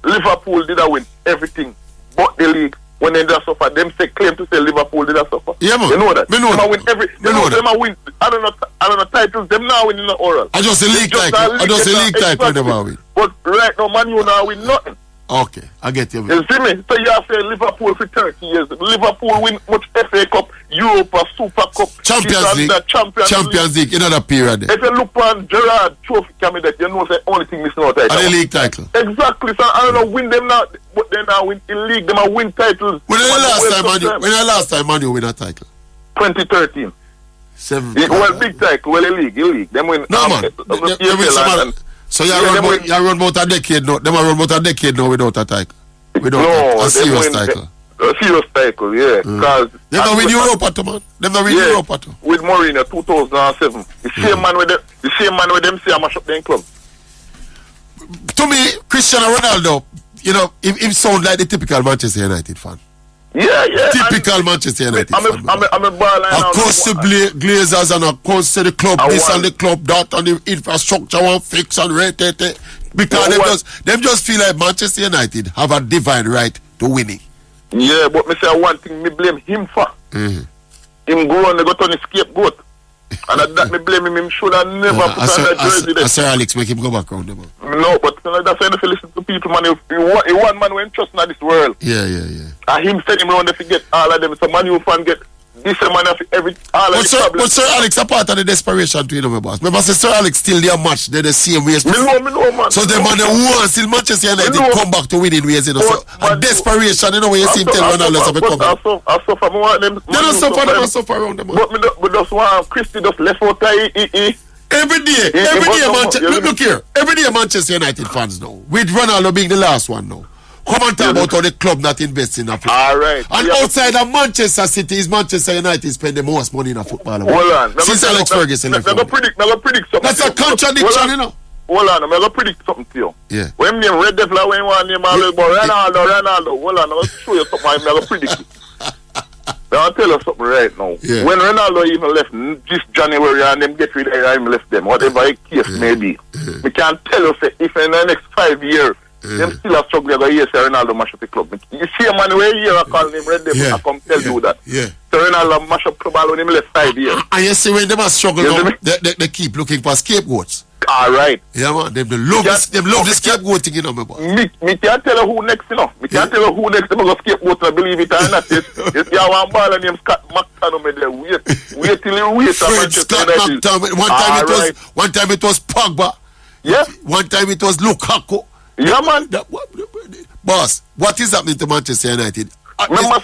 Liverpool did win everything but the league. When they just suffer, them claim to say Liverpool did suffer. Yeah, man. You know that. Me know that. Win every. Them win. I don't know titles. Them now winning the oral. I just a league title. I just a league title. Never win. But right now, Man U now win nothing. Okay, I get you. You see me? So you have to say Liverpool for 30 years. Liverpool win much FA Cup, Europa, Super Cup, Champions League. Another period. If you look on Gerrard trophy candidate, you know the only thing missing out title. And the league title. Exactly. So I don't know win them now, but they now win in league. Them win titles. When the last time Man U win a title? 2013. 7. Big title. Well, a league. Them win. No man. So you run about a decade now. Them run about a decade now without a title. Without a serious title. A serious title, yeah. Because they don't win Europa too, man. They don't win Europa too. With Mourinho 2007. The same man with them say I mash up their club. To me, Cristiano Ronaldo, you know, him sound like the typical Manchester United fan. Yeah. Typical Manchester United fan. I'm a ball line. Of course, the Glazers and of course the club this and the club that and the infrastructure one fix and rate. Because them just feel like Manchester United have a divine right to winning. Yeah, but me say one thing, me blame him for. Him go on, they got on the scapegoat. And at that me blame him should have never put on that jersey there. Sir Alex make him go back on them. No, but that's why I listen to people, man. If one man when trust in this world. Yeah. And him said him around if he get all of them. So Man U fan get this man of all of the problems. But Sir Alex a part of the desperation to my boss. Remember, Sir Alex still their match. They're the same ways. Me know, man. So the man who still Manchester United come back to winning ways, you know. So a desperation, you know, when you see him tell Ronaldo to become. I suffer more them. They don't suffer around them. But just one Christy just left out Every day Manchester. Look here. Every day Manchester United fans now, with Ronaldo being the last one now, come and talk about how the club not investing in Africa. All right. And outside of Manchester City, is Manchester United spend the most money in football. Hold on. Since Alex Ferguson left. Never predict something. That's a contradiction, you know. Hold on, I'm going to predict something to you. Yeah. When name Red Devil, when you want name Ronaldo. Hold on, I'm going to show you something I'm going to predict it. I'll tell you something right now. Yeah. When Ronaldo even left this January and them get rid of him left them, whatever the case may be, we can tell you say, if in the next 5 years, them still are struggling, go yes, Ronaldo mash up the club. You see a man where here I call him Red Devil, I come tell you that. Yeah. So Ronaldo mash up club when him left 5 years. And you see when they must struggle now, they keep looking for scapegoats. All right. Yeah, man. They love the scapegoating, you know, my boy. Me can't tell you who next, you know. Me can't tell you who next. They're going to scapegoat, I believe it or not. If you have one ball and named Scott McTominay there, wait till you wait. Scott McTominay. One time it was Pogba. Yeah. One time it was Lukaku. Yeah, man. Boss, what is happening to Manchester United? Remember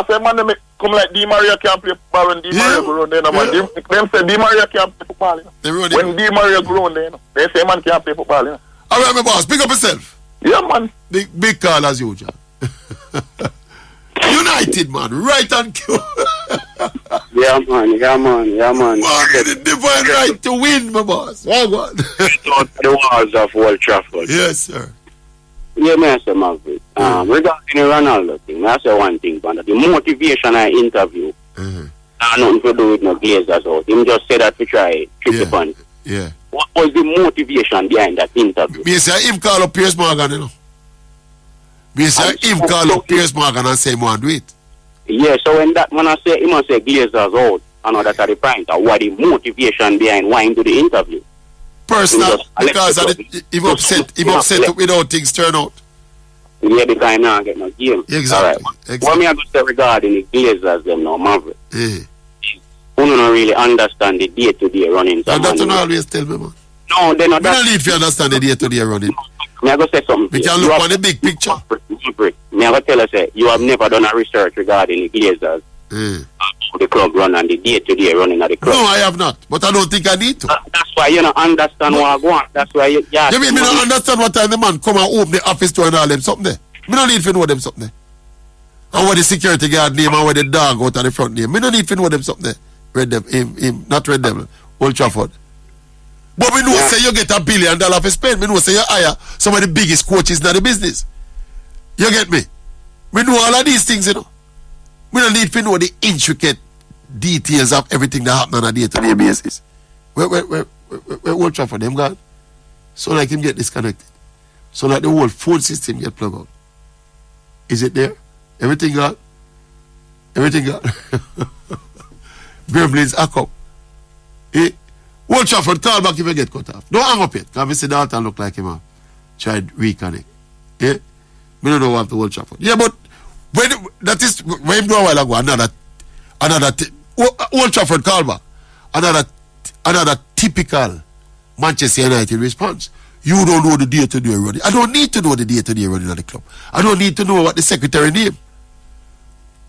say, man, they come like Di Maria can't play football when Di Maria go around there, man. Them say Di Maria can't play football, you know. When Di Maria go around there, you know. They say man can't play football, you know. All right, my boss, pick up yourself. Yeah, man. Big call as usual. United, man, right and cue. Yeah, man. Man, the divine right to win, my boss. Oh, God. The walls of Old Trafford. Yes, sir. Yeah, Mr. Maverick. Regarding the Ronaldo thing, I say one thing, but the motivation I interview nothing to do with no Glazers out. Him just say that to try trip the punch. Yeah. What was the motivation behind that interview? Me say him call up Piers Morgan, you know. Me say him call up Piers Morgan and say him want do it. Yeah, so when that man I say him say Glazers out, I know that's the point. What the motivation behind why him do the interview? Personal, because he upset without things turn out. Yeah, because I'm not getting no game. Exactly. What me I go say regarding the Glazers them now, Maverick. Yeah. Who don't really understand the day-to-day running. And that's what I always tell me, man. No, they're not. We don't need to understand the day-to-day running. Me I go say something. We can look on the big picture. Me I go tell you say, you have never done a research regarding the Glazers. The club run and the day-to-day running of the club. No, I have not. But I don't think I need to. That's why you don't understand what I want. That's why you... You mean me don't understand what time the man come and open the office door and all them something there? Me don't need to know them something there. And what the security guard name and what the dog out of the front name. Me don't need to know them something there. Red Devil, him, not Red Devil, Old Trafford. But we know say you get $1 billion for spend. We know say you hire some of the biggest coaches in the business. You get me? We know all of these things, you know. We don't need to know the intricate details of everything that happen on a day-to-day basis. Where Old Trafford, them gone. So like him get disconnected. So like the whole phone system get plugged out. Is it there? Everything gone? Everything gone? Gremlins hack up. Eh? Old Trafford, call back if you get cut off. Don't hang up yet. Because Mr. Dalton look like him tried reconnect. Eh? We don't know what the Old Trafford. Yeah, but when that is when do a while ago, another Old Trafford call back. Another typical Manchester United response. You don't know the day-to-day running. I don't need to know the day-to-day running of the club. I don't need to know what the secretary name.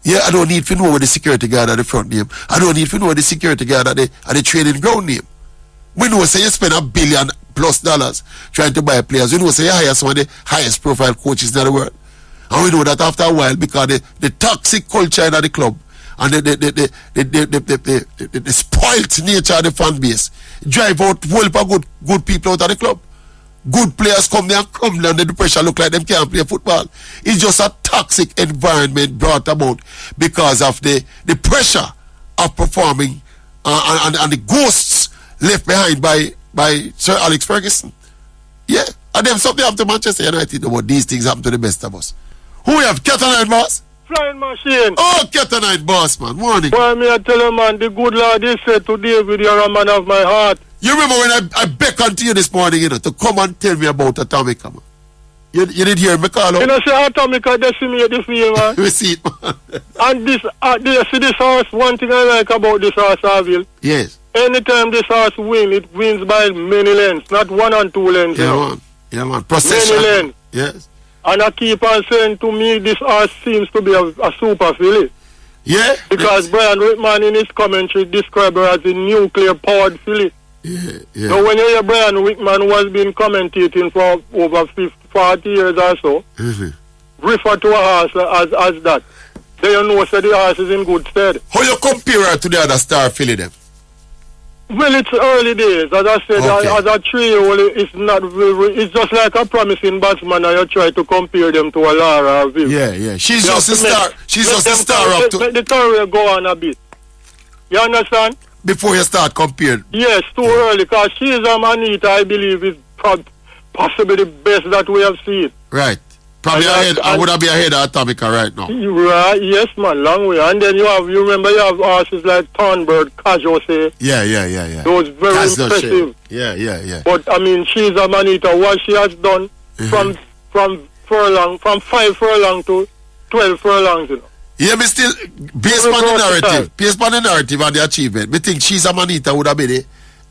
Yeah, I don't need to know what the security guard at the front name. I don't need to know what the security guard at the training ground name. We know say you spend $1 billion+ trying to buy players. We know say you hire some of the highest profile coaches in the world. And we know that after a while, because the toxic culture in the club and the spoilt nature of the fan base drive out whole heap of good people out of the club. Good players come there and crumble under the pressure, look like them can't play football. It's just a toxic environment brought about because of the pressure of performing and the ghosts left behind by Sir Alex Ferguson. Yeah, and them something happen to Manchester United about these things happen to the best of us. Who we have? Qatar boss? Flying machine. Oh, Qatar boss, man. Morning. Boy, me I tell you, man, the good Lord, he said to David, you're a man of my heart. You remember when I beckoned to you this morning, to come and tell me about Atomica, man? You didn't hear me call out? You know, say Atomica decimate the field, man. We see it, man. And this, you see this horse, one thing I like about this horse, Garfield. Yes. Anytime this horse wins, it wins by many lengths, not 1 and 2 lengths. Yeah, man. Yeah, man. Procession. Many lengths. Yes. And I keep on saying to me, this horse seems to be a super filly. Yeah. Because Brian Whitman in his commentary described her as a nuclear-powered filly. Yeah, yeah. So when you hear Brian Wickman, who has been commentating for over 40 years or so, refer to a horse as that, then you know that the horse is in good stead. How you compare her to the other star filly then? Well, it's early days. As I said, Okay. as a trio, it's not. It's just like a promising batsman, and you try to compare them to a Lara or Viv. Yeah, yeah. She's just a star. She's just a star up to. Let the career go on a bit. You understand? Before you start comparing. Yes, too early, because she is a Manita, I believe, is possibly the best that we have seen. Right. Probably ahead. I would have been ahead of Atomica right now. Right, yes, man, long way. And then you remember you have horses like Thornbird, Ricochet. Yeah. Those very impressive. Yeah. But I mean, she's a Manita. What she has done from 5 furlong to 12 furlongs, you know. Yeah, me still, based on the narrative and the achievement, me think she's a Manita would have been in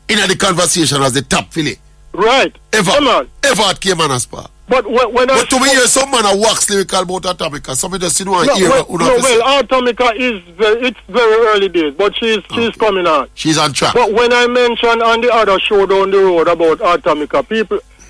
the conversation as the top filly. Right. Ever at Cayman Spa. But to me, hear some man a wax lyrical about Atomica. Somebody just hear. Atomica it's very early days, but she's coming on. She's on track. But when I mentioned on the other show down the road about Atomica,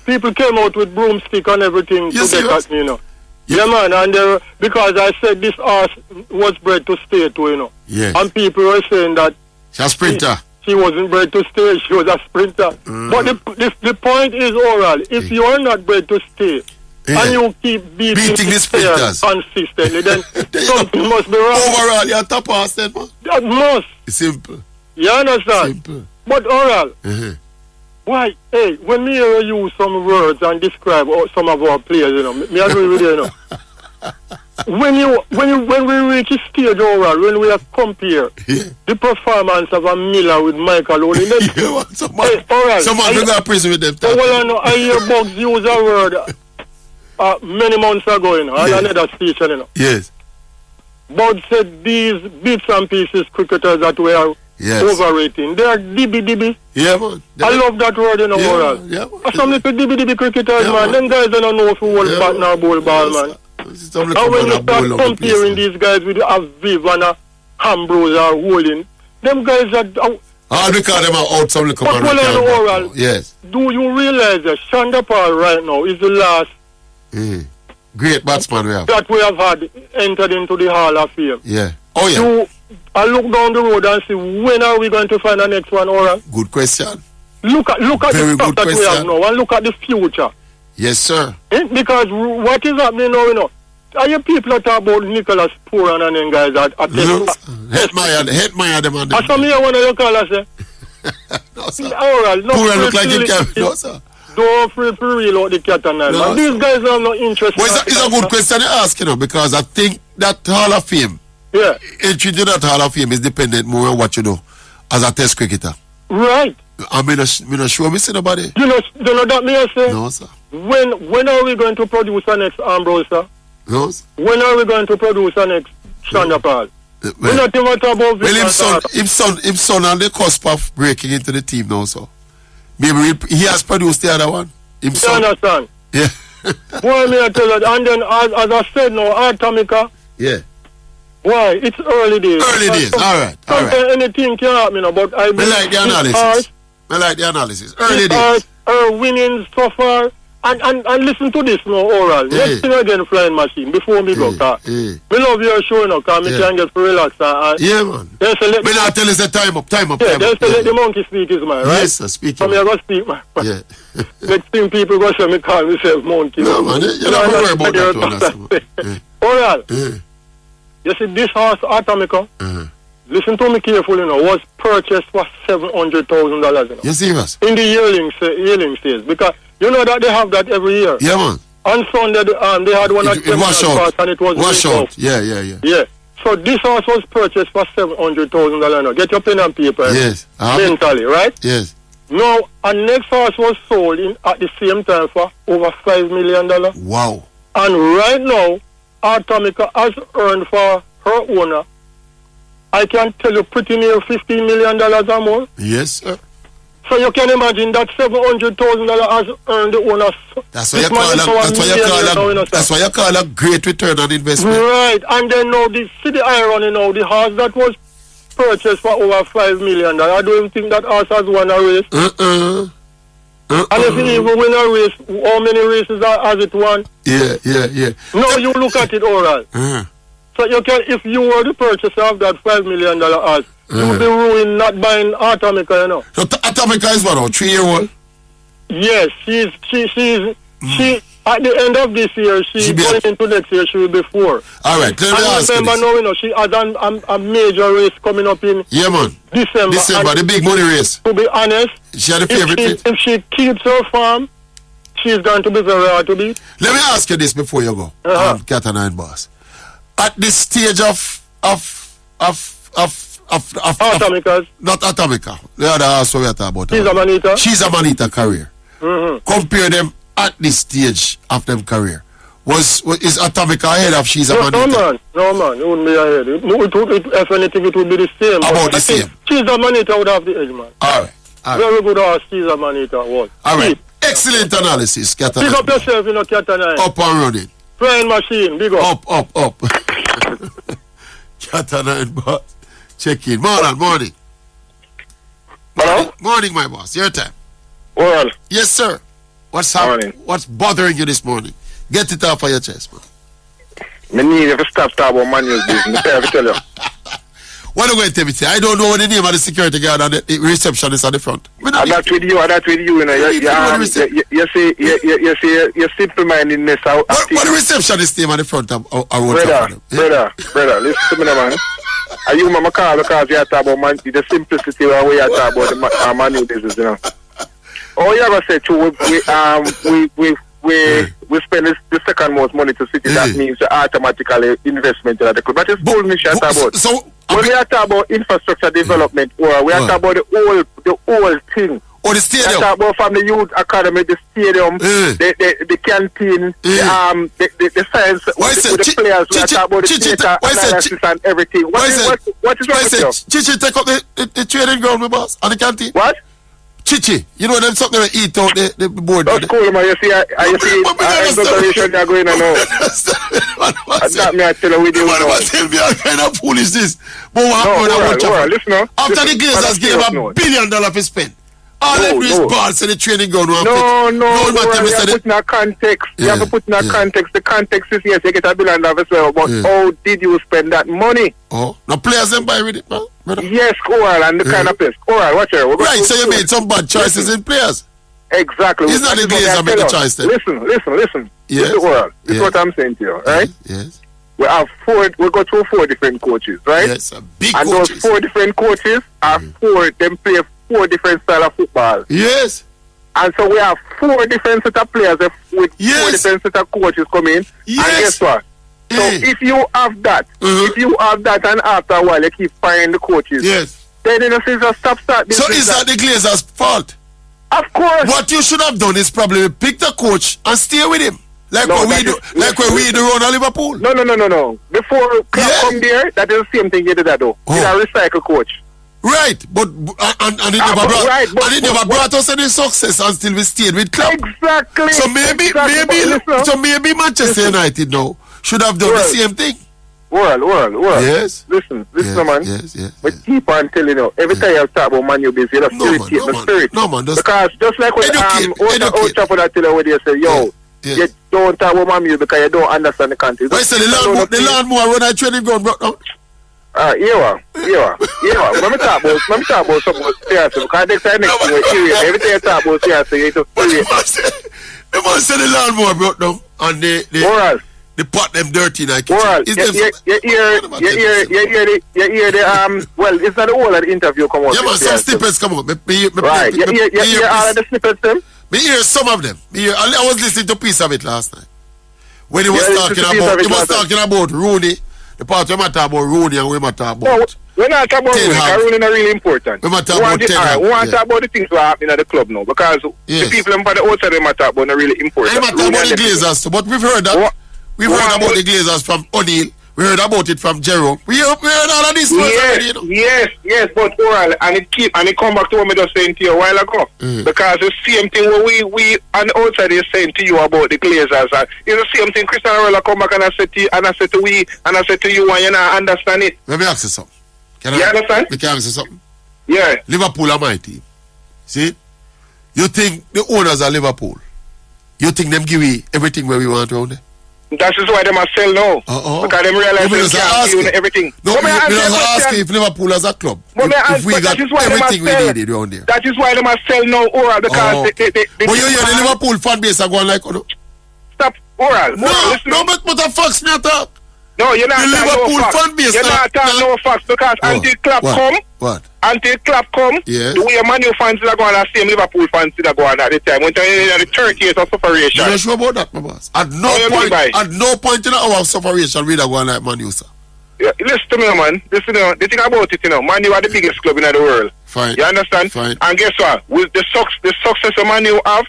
people came out with broomstick and everything to get at me, you know. Yeah, man, and because I said this horse was bred to stay too, you know. Yeah. And people were saying that she's a sprinter. She wasn't bred to stay, she was a sprinter. But the point is, Oral, if you are not bred to stay, and you keep beating the sprinters consistently, then something must be wrong. Overall, you're top horse then, man. That must. It's simple. You understand? Simple. But Oral, why, hey, when me hear you use some words and describe some of our players, you know, me agree with you, you know. When we reach a stage, Oral, when we have compare the performance of a Miller with Michael Olin, someone going to prison with them. I hear Bugs use a word many months ago, you know, on another station, you know. Yes. Bugs said these bits and pieces cricketers that we are overrating. They are dibby. Yeah, man. I love that word, you know, Oral. Yeah. Some little dibby cricketers, man. Them guys don't know if we hold bat nor bowl ball, man. And when you start comparing these guys with Aviv and Ambrose or Holding, them guys are... all because them are out some little but Oral, yes. Do you realize that Shandapal right now is the last great batsman we have. That we have had entered into the Hall of Fame? Yeah. Oh, yeah. I look down the road and see when are we going to find the next one, Oral? Good question. Look at the stuff that we have now and look at the future. Yes, sir. Because what is happening now, you know, are you people that talk about Nicholas Puran and them guys at Hit my them on them. I saw me one of your callers say. No, sir. Puran look like him can. No, sir. Don't free to reel out the cat and nine. No, these guys are not interested. Well, it's a good question to ask, you know, because I think that Hall of Fame, entry to that Hall of Fame is dependent more on what you do as a test cricketer. Right. I mean, not sure me see nobody. You know that me I say? No, sir. When are we going to produce our next Ambrose, sir? No, sir. When are we going to produce our next Chandapal? We're not even talking about this. Well, him son on the cusp of breaking into the team now, so. Maybe he has produced the other one. You understand? Yeah. Boy, me I tell you, and then as I said now, Atomica. Yeah. Why? It's early days. All right. Anything can happen, but I like the analysis. Early days. Winning so far. And listen to this now, oral. Let's sing again, Flying Machine, before me go. We love your show now, because me can get to relax. Yeah, man. Me not tell us the time up. Let the monkey speak his mind, right? Yes, sir, speak. So me I go speak, man. Yeah. Next thing people go say me call myself monkey. No, man, you don't worry about that one. Oral. You see, this house, Atomica, listen to me carefully now, was purchased for $700,000. You serious? In the yearling sales, because you know that they have that every year. Yeah, man. On Sunday, they had one at Wash and it was wash out. Yeah. Yeah. So this house was purchased for $700,000 now. Get your pen and paper. Yes. Mentally, right? Yes. Now, a next house was sold at the same time for over $5 million. Wow. And right now, Atomica has earned for her owner, I can tell you, pretty near $15 million or more. Yes, sir. So you can imagine that $700,000 has earned the owner. That's why you call a great return on investment. Right, and then now see the irony now, the house that was purchased for over $5 million. I don't even think that house has won a race. And if you even win a race, how many races has it won? Yeah. Now you look at it, oral. So you can, if you were the purchaser of that $5 million house, you would be ruined not buying Atomica, you know. So Atomica is what, 3-year-old? Yes, she at the end of this year, she going into next year, she will be 4. All right, let me ask remember now, you know, she has a major race coming up in December, the big money race. To be honest, she had a favorite. If she keeps her farm, she's going to be very hard to beat. Let me ask you this before you go, Cat and Nine Boss. At this stage of Atomicas. Not Atomica. The other house we are talking about. She's a Manita career. Compare them at this stage of them career. Is Atomica ahead of She's a Manita? No man, it wouldn't be ahead. If anything, it would be the same. About the same. She's a Manita would have the edge, man. All right. Very good horse, She's a Manita was. All right. Excellent analysis, Cat and Nine. Big up yourself, you know, Cat and Nine. Up and running. Flying Machine, big up. Up. Cat and Nine Boss. Check in. Morning. Hello? Morning, my boss. Your time. Well. Yes, sir. What's happening? What's bothering you this morning? Get it off of your chest, man. Me need to stop talking about manual business. I tell you. What are you going to tell me? I don't know the name of the security guard and the receptionist at the front. That's with you, you know. You see, you're simple-mindedness. What the receptionist name at the front? Brother, listen to me, man. Are you mama call because you talk about the simplicity where we are talking about the manual business, you know. Oh, you ever say too, we spend the second most money to city, that means automatically investment in the club. But it's bullshit about. So when we are talking about infrastructure development, or we are talking about the whole thing. Or the stadium. We are talking about from the youth academy, the stadium, the canteen, the science, with the players. We are talking about the theater, analysis and everything. What is wrong with you? Chichi take up the training ground, my boss, and the canteen. What? Chichi, you know them something they eat out the board. That's cool, man. You see, exaggeration you're going on now. That's not me, I tell you with you. Tell me what kind of fool is this? But listen now. After the Glazers gave $1 billion to spend. All they do is balls in the training ground. No, you have to put in a context. You have to put in a context. The context is, yes, you get $1 billion as well, but how did you spend that money? Oh, no players then buy with it, man. Yes, Coral, and the kind of place. Coral, watch here. Right, so you made some bad choices in players. Exactly. It's not the Glazers make the choice then. Listen. Yes. This is what I'm saying to you, right? Yes. We go through 4 different coaches, right? Yes, big and coaches. those 4 different coaches are them play 4 different style of football. Yes. And so we have 4 different set of players with 4 different set of coaches coming. Yes. And guess what? So if you have that, and after a while you keep firing the coaches, then in a sense start. So is that the Glazers' fault? Of course. What you should have done is probably pick the coach and stay with him. Like when we do around Liverpool. No. Before Klopp come there, that is the same thing you did that though. He's a recycle coach. Right, but and it never brought us any success until we stayed with Klopp. Exactly. So maybe Manchester United now should have done the same thing. World. Yes. Listen, man. Yes. But keep on telling you, every time you talk about Man U busy, you just irritate the spirit. No, man. Because just like when Old Trafford I tell you what they say, yo, you don't talk about Man U because you don't understand the country. Why say the lawnmower run a training ground broke down? Yeah. Let me talk about something serious because next time we're serious. Every time you talk about serious, you're just serious. The man said the lawnmower broke down and the pot them dirty like well, you hear the well, it's not the whole of the interview come out. Yeah, man, some snippets come out. Right. You hear all of the snippets them? Me hear some of them. I was listening to a piece of it last night. When he was talking about Rooney, the part we might talk about Rooney and we might talk about. No, we're not talking about Rooney, because Rooney is really important. We might talk about Ten Hag. We want to talk about the things that are happening at the club now, because the people on the outside they might talk about are really important. We might talk about the Glazers too, but we've heard that. We've heard about the Glazers from O'Neill. We heard about it from Jerome. We heard all of this already, you know. Yes, but oral and it come back to what I just saying to you a while ago. Because the same thing what we on the outside is saying to you about the Glazers. It's the same thing Cristiano Ronaldo come back and I said to you and I said to you and you not understand it. Let me ask you something. You understand? Me can ask you something. Yeah. Liverpool are my team. See? You think the owners of Liverpool, you think them give we everything where we want around there? That is why they must sell now. Because they realize they can't give everything. No, we don't ask if Liverpool as a club. If we got everything we needed around there. That is why they must sell now, Oral, because they but you hear the Liverpool fan base are going like, oh no? Stop, Oral. No, but a facts me talk. No, you're not the Liverpool fan base. You're not talking no facts because until Klopp come, until Klopp come, the way Man U fans are going, the same Liverpool fans are going at the time. When they're in the 30 years of separation. You're not sure about that, my boss? At no point in our separation we are going like Man U, sir. Yeah, listen to me, man. Listen, the thing about it, Man U are the biggest club in the world. Fine. You understand? Fine. And guess what? With the success of Man U have,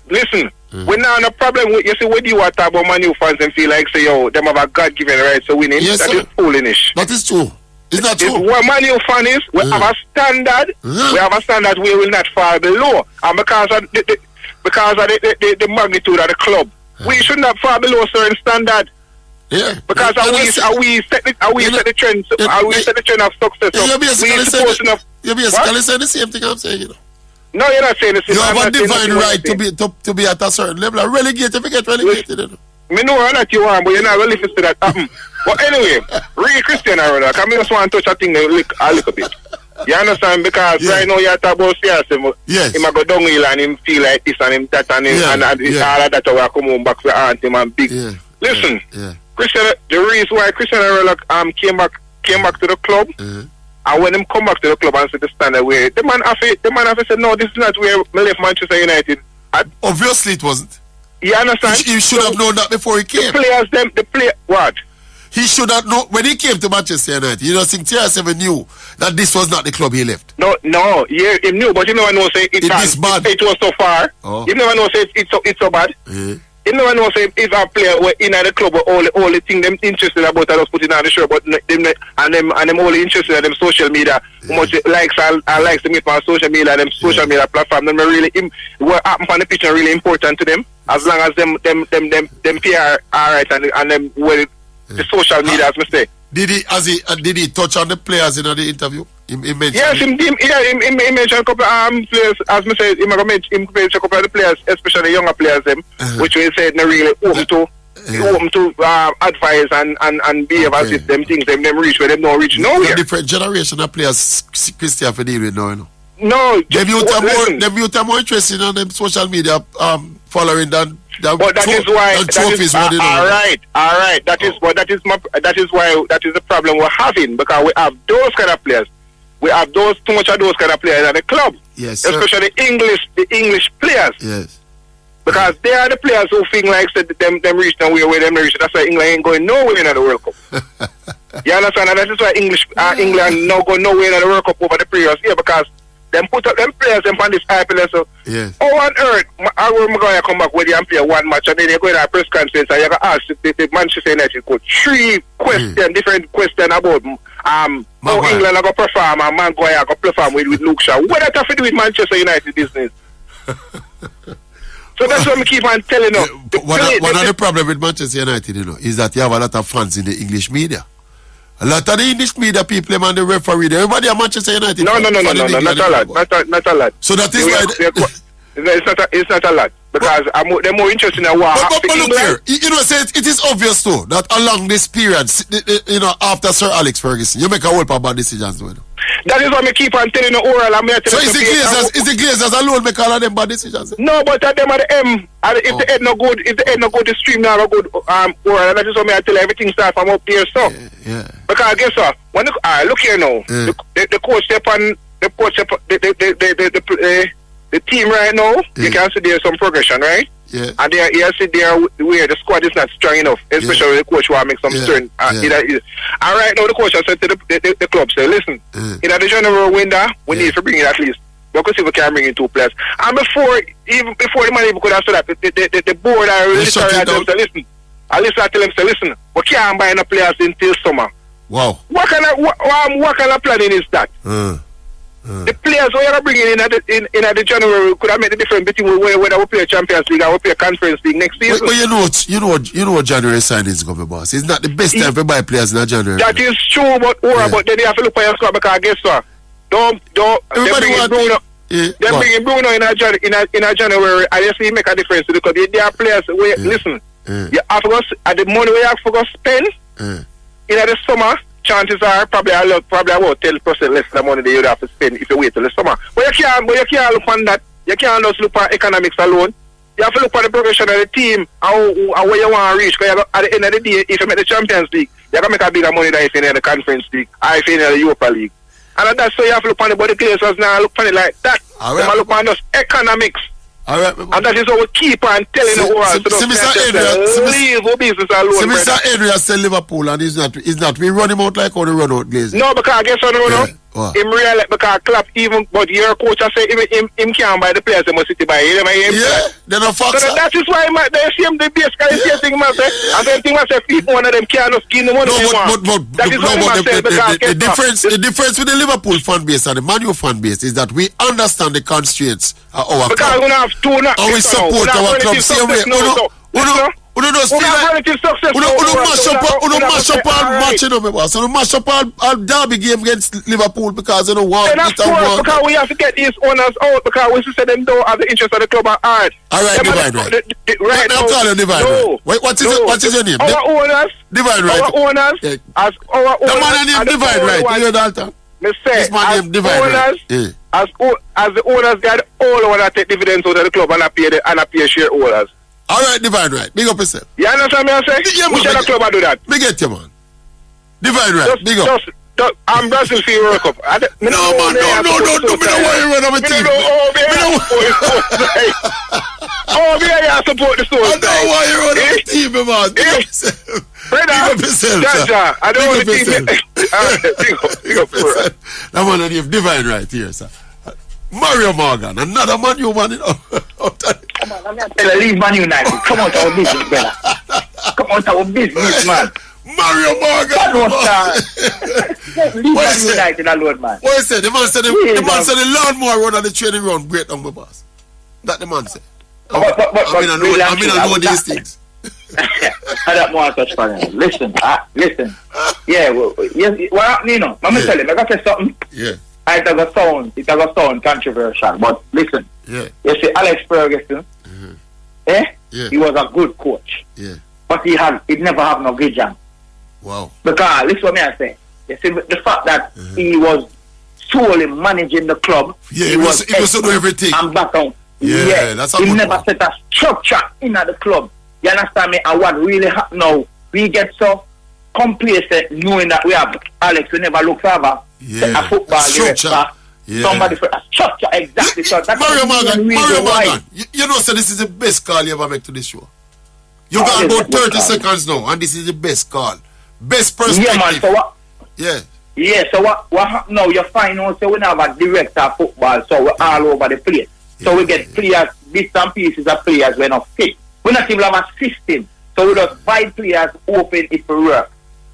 listen. We're not on a problem with, you see, when you talk about Man U fans and feel like, say, yo, them have a God-given right to winning, that is foolish. That is true. It's not true. What Man U fan is, we have a standard, we have a standard we will not fall below. And because of the magnitude of the club, we should not fall below certain standard. Yeah. Because we set the trend of success. You're basically saying the same thing I'm saying, you know. No, you're not saying the same. You have a divine right to be at a certain level. Relegate if you get relegated. You know. Me know that you want, but you're not really listen to that happen. But anyway, really Cristiano Ronaldo, I just want to touch a thing a little bit. You understand? Because right now you're talking about serious. Yes. He might go downhill and him feel like this and him that and all of that will come home back to aunt him and big. Yeah. Listen, Cristiano, the reason why Cristiano Ronaldo came back to the club. And when them come back to the club and say the standard way, the man have said, no, this is not where I left Manchester United. Obviously it wasn't. You understand? He should have known that before he came. What? He should have known, when he came to Manchester United, you don't think TR7 knew that this was not the club he left? No, he knew, but you never know say it was so far. You never know say it's so bad. You never know say if a player were in the club all the thing them interested about I just put it on the show, but them only interested in them social media. How much likes to meet on social media, them social media platform, them really what happen on the pitch are really important to them. As long as them PR alright and them well the social media as me say. Did he touch on the players in the interview? He mentioned he mentioned a couple of players, as me say, he mentioned a couple of the players, especially younger players which we said they really open to advise and behave as if them things them reach where them don't reach nowhere. A different generation of players Christian for deal with now, you know. No, them youth are more interested in them social media following than But that is why. All right. That is the problem we're having, because we have those kind of players. We have too much of those kind of players at the club. Yes, especially the English players. Yes. Because they are the players who think like said them reach nowhere where them reach. That's why England ain't going nowhere in the World Cup. You understand? And that is why England now go nowhere in the World Cup over the previous year, because them put up them players them on this high level. So how on earth are we going to come back with you and play one match and then you're going to a press conference and you're going to ask the Manchester United coach 3 different questions about how England are going to perform and Maguire are going to perform with Luke Shaw. What does that have to do with Manchester United business? So that's what we keep on telling you. One of the problems with Manchester United, is that you have a lot of fans in the English media. A lot of the English media people and the referee, everybody at Manchester United. No, not a lot. So that is why it's not a lot, because they're more interested in what happened. But look here, it is obvious too that along this period, after Sir Alex Ferguson, you make a whole lot of bad decisions. That is what I keep on telling the oral. So is the Glazers alone make all of them bad decisions? No, but them at the M. If the head no good, the stream now no good. Oral, and that is what I tell everything starts from up there. So, because guess what? When look here now, the coach step on the team right now. You can see there's some progression, right? Yeah. And you see there where the squad is not strong enough, especially the coach want to make some turn. And right now the coach has said to the club, say, listen, in the January window, we need to bring in at least, because if we can bring in 2 players. And before the man even could have said that, the board are literally at them, say, listen. I tell them, say, listen, we can't buy no players until summer. Wow. What kind of planning is that? The players we are bringing in the January could have made the difference between whether we play Champions League or we play Conference League next season. But you know what January signings go for, boss. It's not the best time to buy players in January. That is true, but then you have to look at your squad, because guess what? They're bringing Bruno in a January, and you see make a difference to the club. There are players where listen, you have to go at the money we have to go spend in the summer. Chances are probably about 10% less than money that you would have to spend if you wait till the summer. But you can't look on that. You can't just look at economics alone. You have to look at the progression of the team and where you want to reach. Because at the end of the day, if you make the Champions League, you're going to make a bigger money than if you're in the Conference League or if you're in the Europa League. And that's so you have to look on it. But the players now look on it like that. Right. They look on just economics. All right, and that is what we keep on telling the world. Leave our business alone. Mr. Adrian said Liverpool, and he's not. We run him out like how they run out Glazers. No, because I guess I don't know. Him real because Klopp even, but your coach I say him can't buy the players. They must sit by him. They're not fox. So that is why they see him the best guy. The thing man say, and then thing man say, if one of them can't just give the money. The difference with the Liverpool fan base and the Man U fan base is that we understand the constraints of our because club. We have two. And we support our club same way. We don't just feel like we don't mash up all match, So we mash up all derby game against Liverpool because they don't want it. Because we have to get these owners out because we say them don't have the interest of the club at heart. All right, Divine Right. Right now, call you Divine Right. What is your name? Our owners. Divine Right. Our owners. As our owners. The man named Divine Right. You know that? This man named Divine Right. As the owners, they are all want to take dividends out of the club and appear shareholders. All right, Divine Right. Big up yourself. You understand me? I say? Which other club I do that? Big get you, man. Divine Right. Big up. I'm Brazil for World Cup. No, man. No. Me don't worry about my team. I support the soul. I don't want you on the team, man. Big up yourself. Big up yourself. I don't want the team. Big up yourself. That man named Divine Right here, sir. Mario Morgan, another Man U man. Come on, leave Man United. Come out our business, brother. Come out our business, man. Mario Morgan. Leave Man United alone, man. What you say? The man said the lawnmower run on the training ground. Great on my boss. That the man said. I mean, I know these things. I don't want to touch on it. Listen. Yeah, you know, let me tell you, I got to say something. Yeah. It has a sound controversial, but listen. Yeah. You see, Alex Ferguson, he was a good coach. Yeah. But he never have no vision. Wow. Because, listen what I say. You see, the fact that he was solely managing the club. Yeah, he was doing everything. And back on. That's a he good never one. set a structure in at the club. You understand me? And what really happened now, we get so complacent knowing that we have Alex, we never look further. A football director, somebody for a structure, exactly. So that's Mario Morgan, why. you know, so this is the best call you ever make to this show. You got about 30 seconds now, and this is the best call. Best perspective. Yeah, man, so what? Yeah, so what happened now, you find out, so we have a director of football, so we're all over the place. So we get players, bits and pieces of players we're not fit. We not even have a system. So we just 5 players open it for work.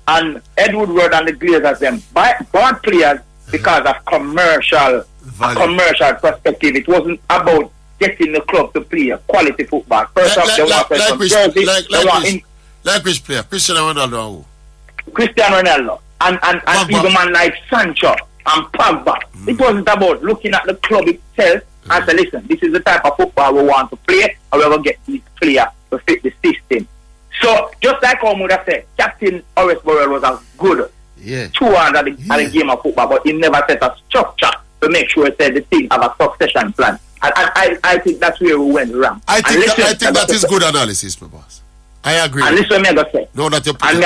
And Edward Ward and the Glazers them bought players because of commercial perspective. It wasn't about getting the club to play quality football. First off, they want some jersey. Like which player? Cristiano Ronaldo. Cristiano Ronaldo. And even man like Sancho and Pogba. It wasn't about looking at the club itself and say, listen, this is the type of football we want to play, and we're going to get these players to fit the system. So, just like I would have said, Captain Horace Burrell was a good 200 at the game of football, but he never set a structure to make sure that the team have a succession plan. And I think that's where we went wrong. I think that is good analysis, my boss. I agree. And listen, me I say. No, that you and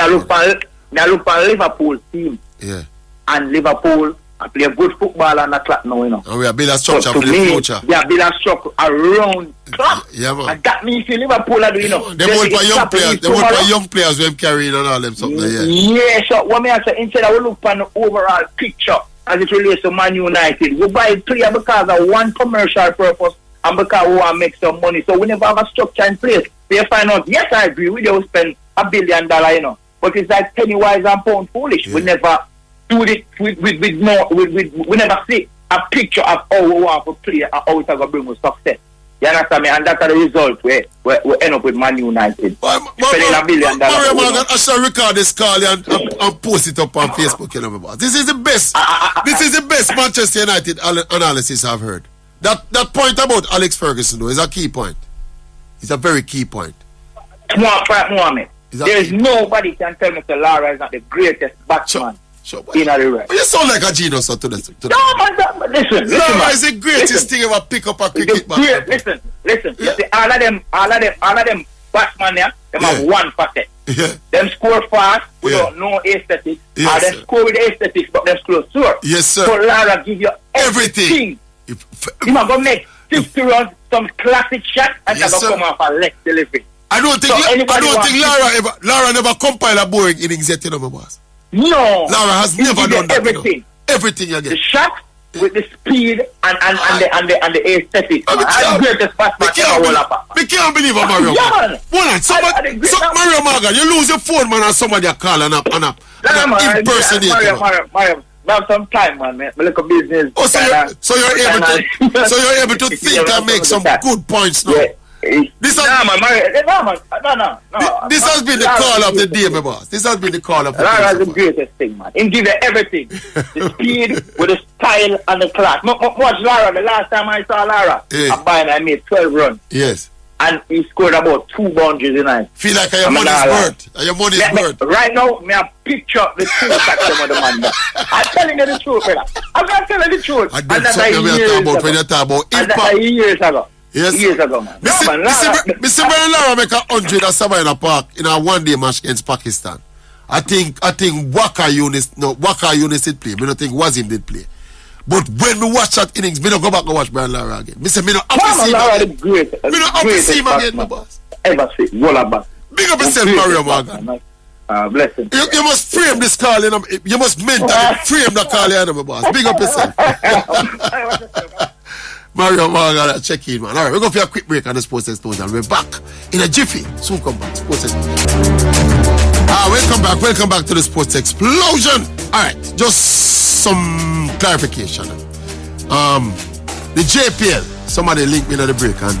I look for Liverpool team. Yeah. And Liverpool I play good football on the clock now, you know. And we are building a structure for the future. We are building a structure around clock. Yeah, man. And that means if Liverpool are doing, you know. They want for young players. They want for young players when carrying and all them something. Yeah, so what me I say, instead of we look on the overall picture as it relates to Man United, we buy a player because of one commercial purpose and because we want to make some money. So we never have a structure in place. They find out, yes, I agree, we don't spend $1 billion, you know. But it's like penny wise and pound foolish. We never do it with we never see a picture of how we want to play and how it's going to bring us success. You understand me? And that's the result we end up with Man United. Spending $1 billion. I shall record this call and post it up on Facebook. You know, this is the best. This is the best Manchester United analysis I've heard. That point about Alex Ferguson though is a key point. It's a very key point. Mohammed, there is nobody can tell me that Lara is not the greatest batsman in the world. You sound like a genius to this. No, man, listen. Lara is the greatest thing ever pick up a cricket bat. Listen. You see, all of them batsmen there, them have one facet. Yeah. Them score fast without no aesthetics. Yes, or them score with aesthetics, but them score short. Yes, sir. So Lara give you everything. You might go make 50 runs, some classic shots, and yes, come off a left delivery. I don't think Lara never compiled a boring innings yet, you know, my boss. No. Lara has never done that. Everything. You know. Everything again. The shot with the speed and the aesthetics. I'm the greatest batsman ever. We can't believe it, Mario. Yeah, man. Mario Morgan, you lose your phone, man, and somebody call and impersonate. Mario. Now some time, man. Like a business. Oh, so you're able to think and make some good points now. Yeah. This has been the call of the day, my boss. This has been the call of the day. That's the greatest thing, man. He gives you everything. The speed with the style and the class. Watch Lara. The last time I saw Lara, I made 12 runs. Yes. And he scored about 2 boundaries in it. Feel like your money's worth. Your money's worth. Right now, me I picture the true section of the man. I'm telling you the truth, brother. I'm not telling you the truth. And that's when you talk about impact. Years ago. Yes. Years ago, man. Mr. Brian Lara make 100 at Savannah Park in a one-day match against Pakistan. I think Waka Yunus did play. I don't think Wazim did play. But when we watch that innings, me don't go back and watch Brian Lara again. Me say me don't have to see him again. Me don't have to see him again, my boss. Ever see Wallaby. Big up yourself, Mario Morgan. Bless him. You must frame this call, you must mentally frame the call, my boss. Big up yourself. Mario Morgan, check in, man. Alright, we're going for a quick break on the Sports Explosion. We're back in a jiffy. Soon come back. Sports Explosion. Welcome back to the Sports Explosion. Alright, just some clarification. The JPL, somebody linked me to the break and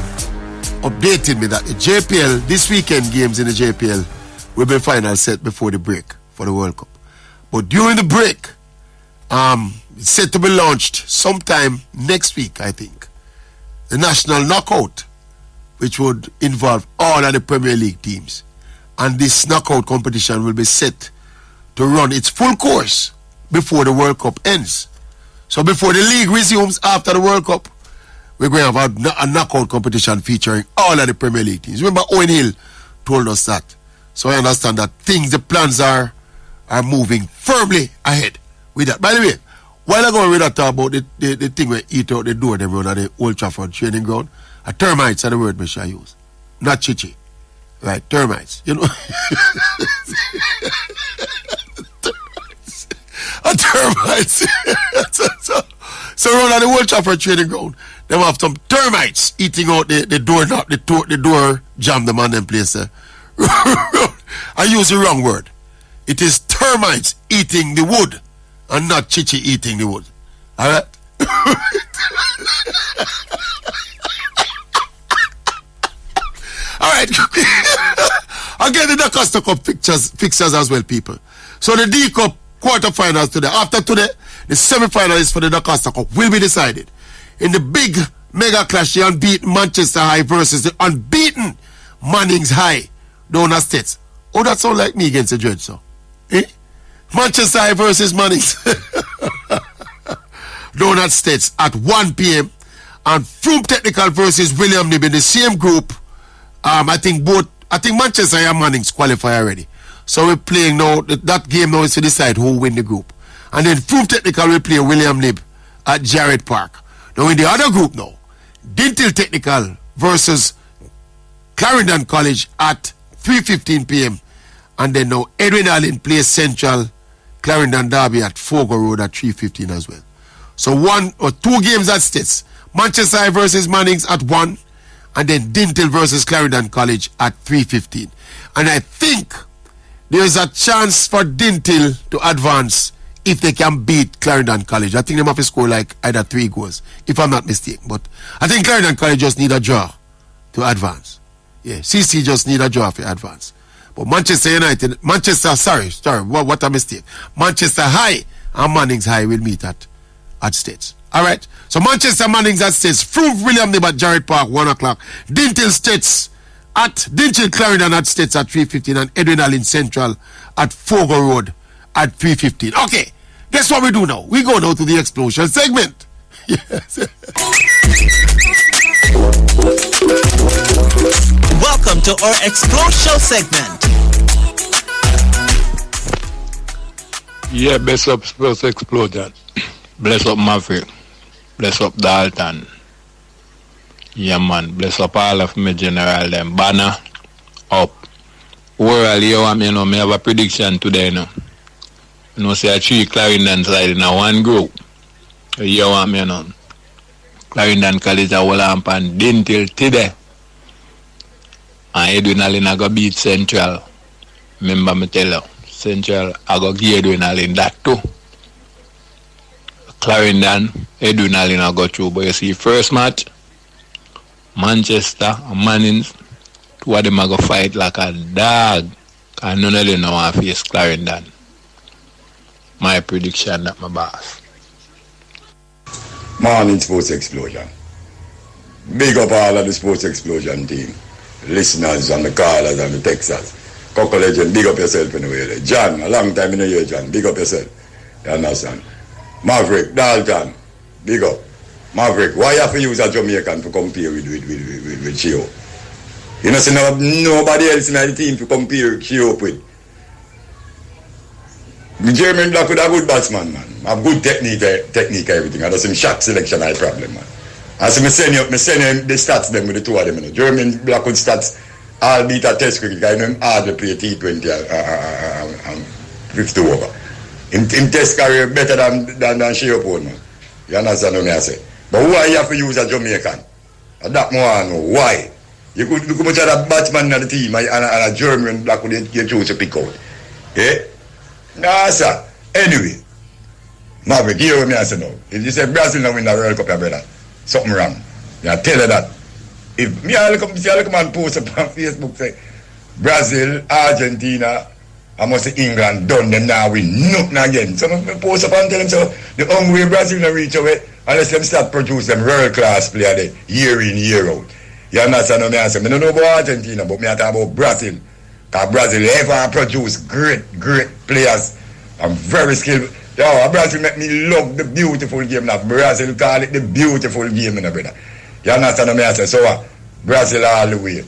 updated me that the JPL, this weekend games in the JPL will be final set before the break for the World Cup. But during the break, it's set to be launched sometime next week, I think. The National Knockout, which would involve all of the Premier League teams. And this knockout competition will be set to run its full course before the World Cup ends. So before the league resumes after the World Cup, we're going to have a knockout competition featuring all of the Premier League teams. Remember, Owen Hill told us that. So I understand that the plans are moving firmly ahead with that. By the way, while I go with that, talk about the thing where eat out the door, them run at the Old Trafford training ground, termites are the word I shall use. Not chichi. Right, termites. You know? Termites. So around at the Old Trafford training ground, they have some termites eating out the doorknob, the door jam them on them place. I use the wrong word. It is termites eating the wood and not chichi eating the wood. Alright? Alright. Again, the DaCosta Cup fixtures as well, people. So the D Cup quarterfinals today. After today, the semi-finalists for the DaCosta Cup will be decided. In the big mega clash, the unbeaten Manchester High versus the unbeaten Mannings High, Donor States. Oh, that sound like me against the Dread, so. Eh? Manchester High versus Mannings. Donut States at 1 p.m. And Froome Technical versus William Nib in the same group. I think Manchester High and Mannings qualify already. So we're playing now, that game now is to decide who will win the group. And then Froome Technical will play William Nib at Jarrett Park. Now in the other group now, Dintil Technical versus Clarendon College at 3:15 p.m. And then now Edwin Allen plays Central Clarendon Derby at Fogo Road at 3:15 as well. So 1 or 2 games at States. Manchester High versus Mannings at 1, and then Dintil versus Clarendon College at 3:15. And I think there's a chance for Dintil to advance if they can beat Clarendon College. I think they have to score like either 3 goals, if I'm not mistaken. But I think Clarendon College just need a draw to advance. Yeah, CC just need a draw to advance. But Manchester United, what a mistake. Manchester High and Mannings High will meet at States. Alright, so Manchester Mannings at States, Froome William Nib at Jarrett Park, 1 o'clock. Dintil States at Dintil Clarendon at States at 3:15, and Edwin Allen Central at Fogo Road at 3:15. Okay, guess what we do now? We go now to the Explosial Segment. Yes. Welcome to our Explosial Segment. Yeah, bless up Sports Explosion. Bless up Maverick. Bless up Dalton. Yeah, man. Bless up all of my general them. Banner up. World, you want me, me have a prediction today, say a 3 Clarendon side in a 1 group. You want me, Clarendon College a Wallamp and Dintil today. And Edwin Allen I go beat Central. Remember me tell you, Central I go give Edwin Allen that too. Clarendon, Edwin Allen I go through. But you see, first match, Manchester and Mannings, 2 of them I go fight like a dog. And none of them now want to face Clarendon. My prediction that my boss. Morning Sports Explosion. Big up all of the Sports Explosion team. Listeners and the callers and the texters. Coco Legend, big up yourself in the way. John, a long time in the year, John. Big up yourself. You understand? Maverick, Dalton, big up. Maverick, why you have to use a Jamaican to compare with Hugh? You know, see nobody else in the team to compare Hugh with. The German black with a good batsman, man. Have good technique, everything. I just him shot selection I problem, man. As me send you the stats them with the 2 of them. German black with stats, all beat a test cricket. I know him hardly play T20 and 50 over. In test career better than Shea Pone, man. You understand what I say? But why you have to use a Jamaican? And that more I know. Why? You could look much at a batsman in the team and a German black would you choose to pick out. Yeah? Nah, sir. Anyway, Maverick, hear what I say now. If you say Brazil now win the World Cup, brother, something wrong. I tell you that. If me I look and post up on Facebook say Brazil, Argentina, I must say England done them now win nothing again. Some of them post up and tell them so the hungry Brazil not reach away unless them start produce them world class player there year in, year out. You understand what I say? I don't know about Argentina, but I talk about Brazil. Because Brazil ever produce great players and very skilled. Yo, Brazil make me love the beautiful game. Now Brazil call it the beautiful game, brother. You understand what I say? So Brazil all the way.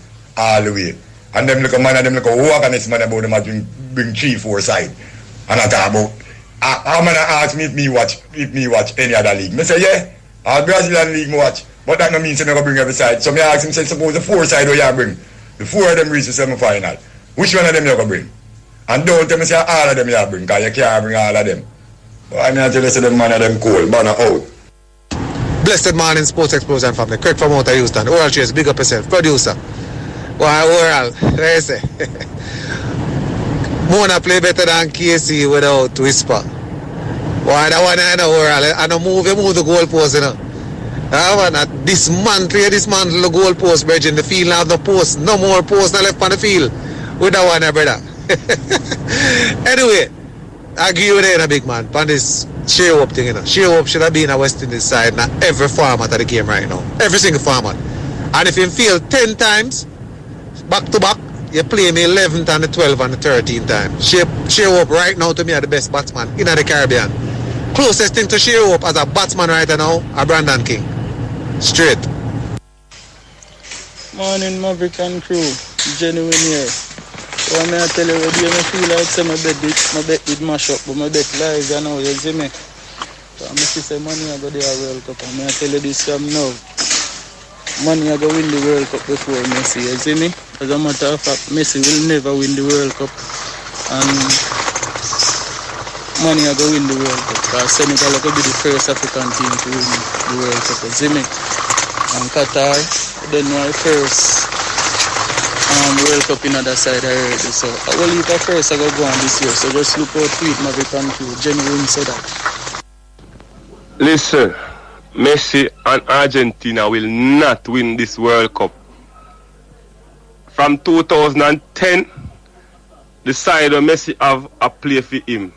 And them look a man and them look a organist man about them a bring 3-4 side. And I talk about I'm gonna ask me if me watch any other league. Me say yeah, all Brazilian league me watch. But that no means I'm gonna bring every side. So me ask him, say suppose the 4 side where you bring. The 4 of them reach the semi-final. Which one of them you gonna bring? And don't tell me say all of them you bring, cause you can't bring all of them. But I mean I tell you say them man of them cold, banner out. Blessed morning, Sports Explosion family. Craig from out of Houston. Oral Chase, big up yourself. Producer. Why, Oral? There you say. Mona play better than KC without whisper. Why, that one I know, Oral. I don't move the goalpost, you know. That one, dismantle the goalpost, bridge in the field. Now the post. No more post, no left on the field. With that one, brother. Anyway, I give you there, big man, on this share up thing, you know. Share up should have been a West Indies side now. Every format of the game right now. Every single format. And if you fail 10 times, back to back, you play me 11th and the 12th and the 13th time. Share up right now to me are the best batsman in the Caribbean. Closest thing to share up as a batsman right now, a Brandon King. Straight. Morning, Maverick and crew. Genuine here. So I tell you, I feel like say my bet did mash up, but my bet live, you know, you see me. So I say money I go there World Cup, and I tell you this from now. Money I go win the World Cup before Messi, you see me? As a matter of fact, Messi will never win the World Cup, and money I go win the World Cup. Because Senegal will be the first African team to win the World Cup, you see me? And Qatar, then my first World Cup in other side already. So I will leave at first I go on this year. So just look out tweet Maverick and Q. Genuine said that. Listen, Messi and Argentina will not win this World Cup. From 2010, the side of Messi have a play for him.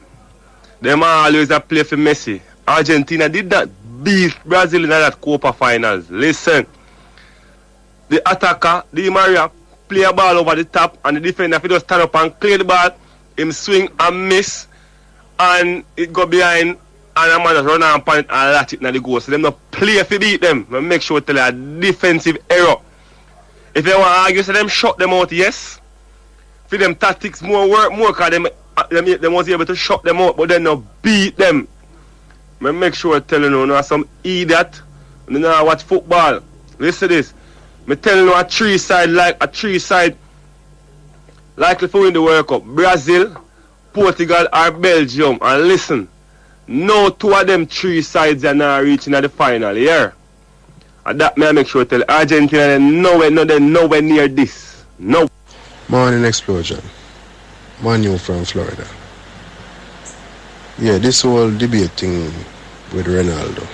Them always a play for Messi. Argentina did not beat Brazil in that Copa finals. Listen, the attacker, Di Maria, play a ball over the top, and the defender, if he just stand up and clear the ball, him swing and miss, and it go behind, and a man just run and point and latch it in the goal. So them not play if you beat them. But make sure to tell you a defensive error. If you want to argue, so them shut them out, yes. For them tactics more work more, because them was able to shut them out, but then not beat them. But make sure to tell you now, some idiot, you know watch football. Listen to this. Me telling you a 3 side likely to win the World Cup. Brazil, Portugal or Belgium. And listen, no 2 of them 3 sides are not reaching at the final, yeah? And that may I make sure to tell Argentina they're nowhere near this. No. Morning Explosion. Manu from Florida. Yeah, this whole debate thing with Ronaldo.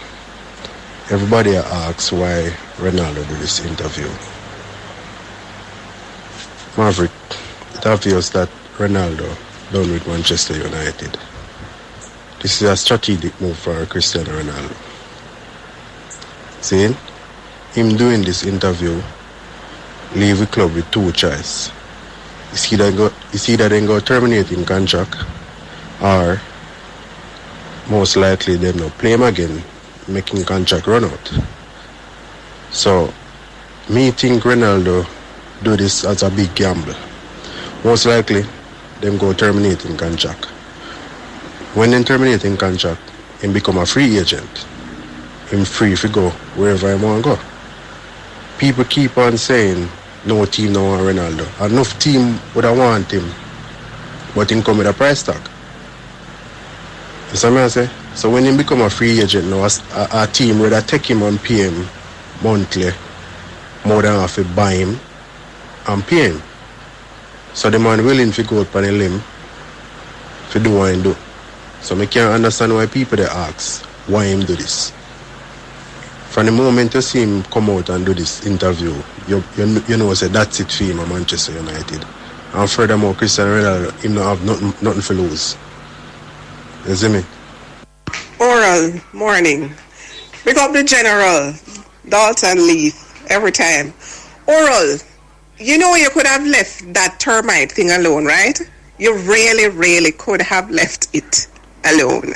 Everybody asks why Ronaldo do this interview. Maverick, it's obvious that Ronaldo done with Manchester United. This is a strategic move for Cristiano Ronaldo. See, him doing this interview leave the club with 2 choices. It's either they go terminate him contract, or most likely them not play him again, making contract run out. So me think Ronaldo do this as a big gamble. Most likely them go terminate him contract. When they terminate him contract, him become a free agent. Him free to go wherever he want to go. People keep on saying no team no want Ronaldo. Enough team would have want him, but him come with a price tag. You see what I say? So when he become a free agent now, a team would have take him and pay him monthly more than half to buy him and pay him. So the man willing to go up on a limb to do what he do. So I can't understand why people they ask why him do this. From the moment you see him come out and do this interview, you know say that's it for him at Manchester United. And furthermore, Cristiano Ronaldo, him not have nothing to lose. You see me? Oral, morning. Pick up the general, Dalton Leith, every time. Oral, you know you could have left that termite thing alone, right? You really, really could have left it alone.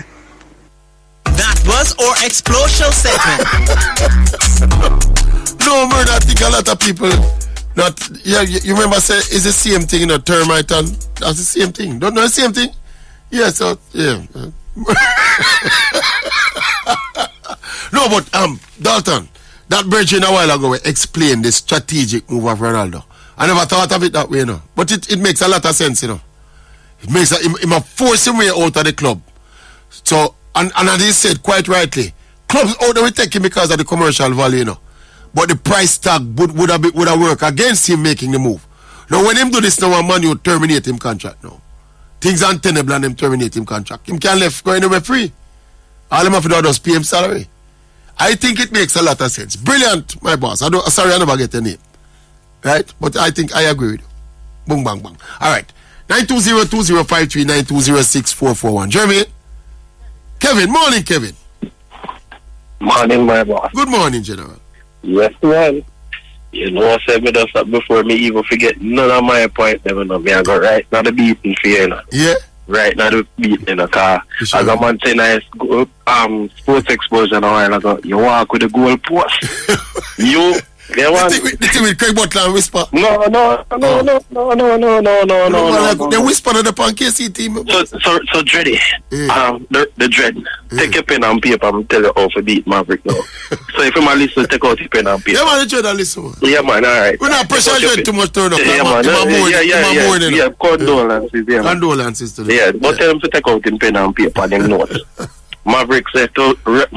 That was our Explosial Segment. No, man, I think a lot of people not. Yeah, you remember say it's the same thing in a termite and that's the same thing. Don't know the same thing? Yeah, so yeah. No, but Dalton, that Virgin a while ago explained the strategic move of Ronaldo. I never thought of it that way, you know. But it makes a lot of sense, you know. It makes him force him way out of the club. So and as he said quite rightly, clubs out there will take him because of the commercial value, you know. But the price tag would have worked against him making the move. Now when him do this now, Man U terminate him contract now. Things are untenable and him terminate him contract. Him can't left go anywhere free. All him have to do is pay him salary. I think it makes a lot of sense. Brilliant, my boss. Sorry, I never get your name. Right? But I think I agree with you. Boom, bang, bang. All right. 920-2053, 920-6441. Jeremy? Kevin. Morning, Kevin. Morning, my boss. Good morning, General. Yes, man. You know, I said me just that before me even forget none of my point. Never know me. I go right now the beating for you, know. Yeah. Right now the beating in the car. Sure. As a man saying sports explosion a while ago, you walk with the goal post. The thing with Craig Butler and whisper. No. They whisper on the KC team. So Dreddy, the Dread, take your pen and paper and tell you how to beat Maverick now. So if you want to listen, take out your pen and paper. Yeah, man, the Dread and listen. Yeah, man, alright. We're not pressure Dread too much turn up. Yeah, man. Yeah, condolences. Yeah, condolences to them. Yeah, but tell them to take out your pen and paper and them notes. Maverick said, you hear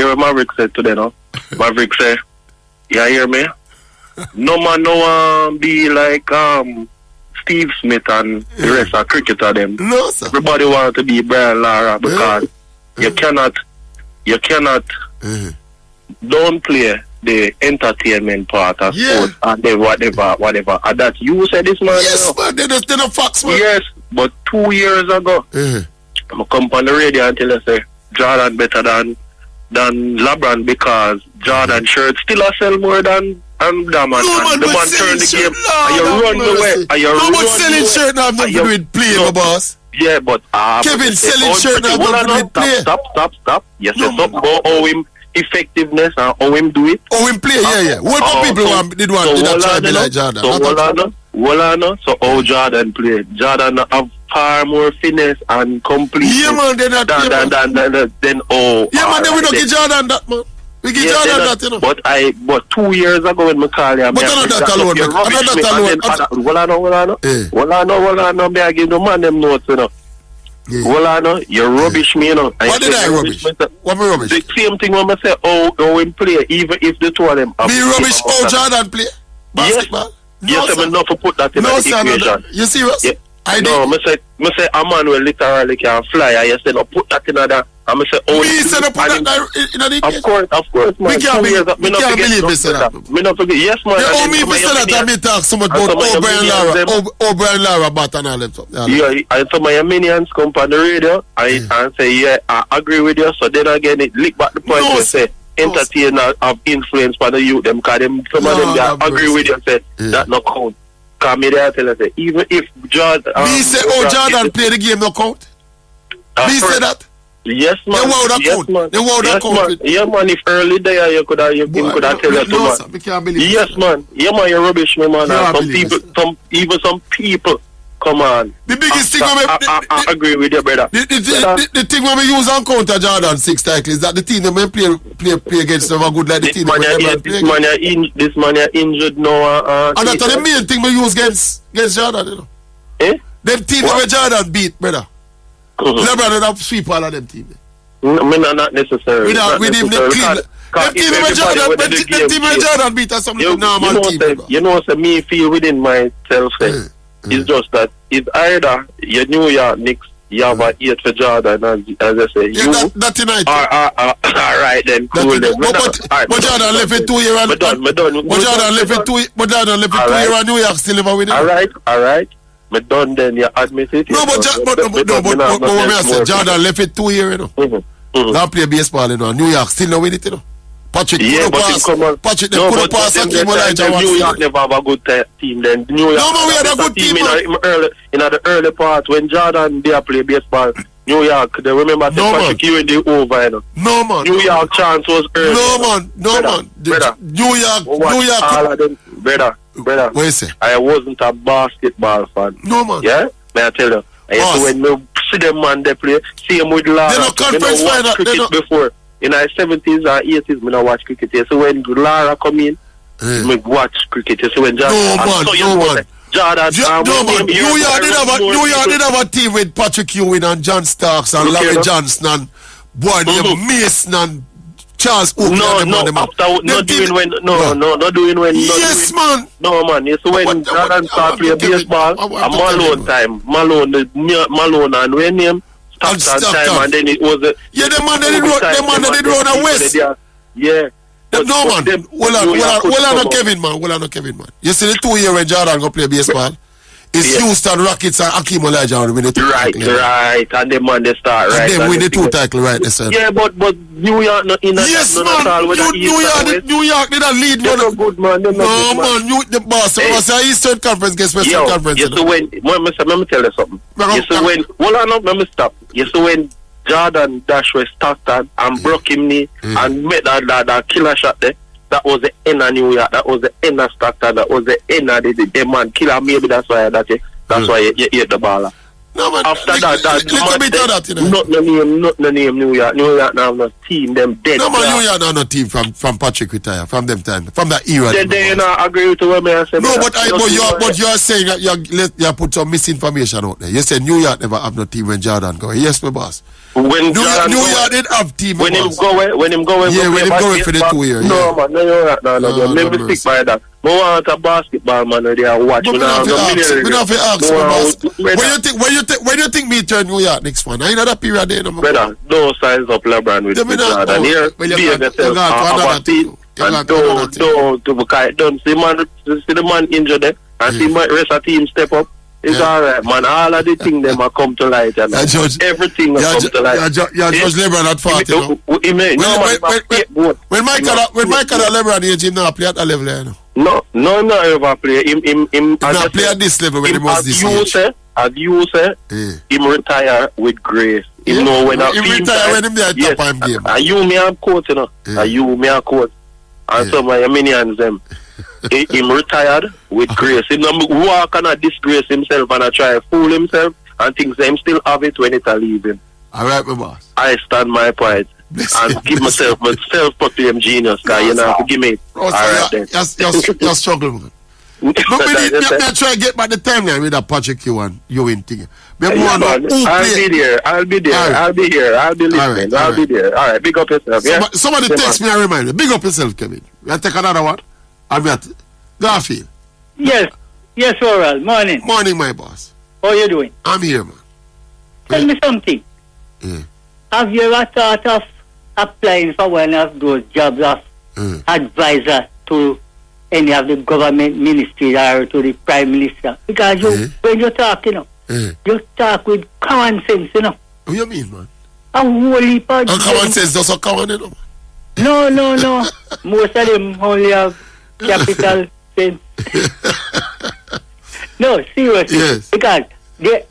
what Maverick said today, no? Maverick said, you hear me? No man be like Steve Smith and the rest of cricketer them. No, sir. Everybody want to be Brian Lara because you cannot don't play the entertainment part of sports and then whatever. And that you said this man. Yes, man, they're not facts, man. Yes, but 2 years ago, I'm come on the radio and tell you say Jordan better than LeBron because Jordan shirts still sell more than Damion. The man turned the game and you run the way. No, but selling shirt now have nothing to do with play, my boss. Yeah, but Kevin, selling shirt now have nothing to do with play. Stop. Yes, something about how him effectiveness and how him do it. How him play, yeah. What people did try to be like Jordan? So how Jordan play? Jordan have far more finesse and complete. Yeah, man, then Yeah, man, then we don't give Jordan that, man. We give Jordan that, you know. But 2 years ago when I call you, but not that alone, man. Me I give no man them notes, you know. You rubbish me, you know. What did I rubbish? What me rubbish? The same thing when I say, how him play, even if the two of them. Me rubbish how Jordan play basketball? Yes, I'm not to put that in the equation. You serious? Yeah. I say a man will literally can fly. I say no put that in other. I'm say me say no put that in the equation. Of course, man. We can't believe me say that. Me not forget. Yes, man. They owe me say that and me talk so much about O'Brien Lara bat and all them stuff. Yeah, and some of your minions come on the radio and say, yeah, I agree with you. So then again, it lick back the point where say entertainer have influence for the youth. Them cause them some of them that agree with you say that no count. Cause me there tell you say even if Jordan Jordan play the game no count. Me say that. Yes, man. They wow that count. They wow that count. Yeah, man. If early there you could have tell you too much. Yes, man. Yeah, man. You rubbish me, man. Some people. Come on. The biggest thing I agree with you, brother. The thing when we use on counter Jordan 6 titles is that the team that we play against them are good like the team that we this man is injured now. And that's the main thing we use against Jordan, you know. Them team that Jordan beat, brother. LeBron would have sweep all of them teams. Not necessarily. With him, the team that Jordan beat us some normal team. You know, so me feel within myself. It's just that it's either your New York Knicks, you have a 8 for Jordan, as I say. That's tonight. Alright then, cool then. But Jordan left it 2 years and But Jordan left it 2 years and New York still never win it. Alright. Me done then, you admit it. No, but what I say, Jordan left it 2 years, you know. Now play baseball, you know. New York still not win it, you know. Patrick couldn't pass and Kim Elijah New York never have a good team then. New York we had a good team in the early part when Jordan they play baseball. New York, they remember the Patrick Hugh in the over, you know. No, man. New York chance was early. No, man. Brother. New York. All of them, brother. What you say? I wasn't a basketball fan. No, man. Yeah? May I tell you? I used to when you see them man they play, see them with Lara. They no conference final. Cricket before. In the 70s or 80s, I don't watch cricket. So when Lara come in, I watch cricket. So when Jordan, no, man. Jordan, New York did have a team with Patrick Hugh and John Starks and Larry Johnson and boy, Mason and Charles Oakley. Not doing when. Yes, man. No, man. Yes, when Jordan start play baseball, a Marlon time. Marlon and when him stop time, and then it was a the man that did run a west. Yeah. No, man. Hold on, Kevin, man. You see the 2 year when Jordan go play baseball? It's Houston Rockets and Hakeem Olajuwon win the 2 titles. Right. And them man they start, right. And them win the 2 titles, right, they said. Yeah, but New York not in yes, man. New York did a lead one. No good, man. No, man. The boss. It was an Eastern Conference against Western Conference. Yes, so when, let me tell you something. Yes, so when, hold on, let me stop. Yes, so when Jordan dash with Stockton and broke him knee and made that killer shot there. That was the end of New York. That was the end of Stockton. That was the end of the man killer. Maybe that's why you hit the ball. No, man. After that little bit of that, you know. Not the name New York. New York now have no team. Them dead. No, man. New York now no team from Patrick retire from them time from that era. They not agree with what I say. No, but you are saying that you put some misinformation out there. You say New York never have no team when Jordan go. Yes, my boss. When New York did have team. When him go for the 2 years. No, man. No. Let me stick by that. I want a basketball man they are watching. We don't have to ask for boss. When you think me turn New York next one? I know that period there. Brother, don't size up LeBron with Jordan here. Be yourself about it. And don't see the man injured there. And see my rest of the team step up. It's alright, man. All of the things them are come to light. Everything will come to light. Yeah, Judge LeBron at 40. When Michael and LeBron age, him not play at that level, you know. No, ever play. Him not play at this level when he was this age. As you say, him retire with grace. Him know when him retire when him there top time game. And you me have coach, you know. And you me have coach. And some of your minions them. Him retired with grace. He don't walk and disgrace himself and try to fool himself and thinks him still have it when it leave him. Alright, my boss. I stand my point and give myself proclaimed genius, because you know, give me. Alright then. You're struggling, man. But me try to get back the timeline with that Patrick Hugh and Ewing thing. I'll be there. I'll be listening. I'll be there. Alright, big up yourself. Somebody text me and remind me. Big up yourself, Kevin. We'll take another one. I'll be at Garfield. Yes, Oral. Morning. Morning, my boss. How you doing? I'm here, man. Tell me something. Have you ever thought of applying for one of those jobs of advisor to any of the government ministries or to the Prime Minister? Because when you talk, you know, you talk with common sense, you know. What you mean, man? A whole heap of common sense doesn't common, you know. No. Most of them only have capital sense. No, seriously. Yes. Because there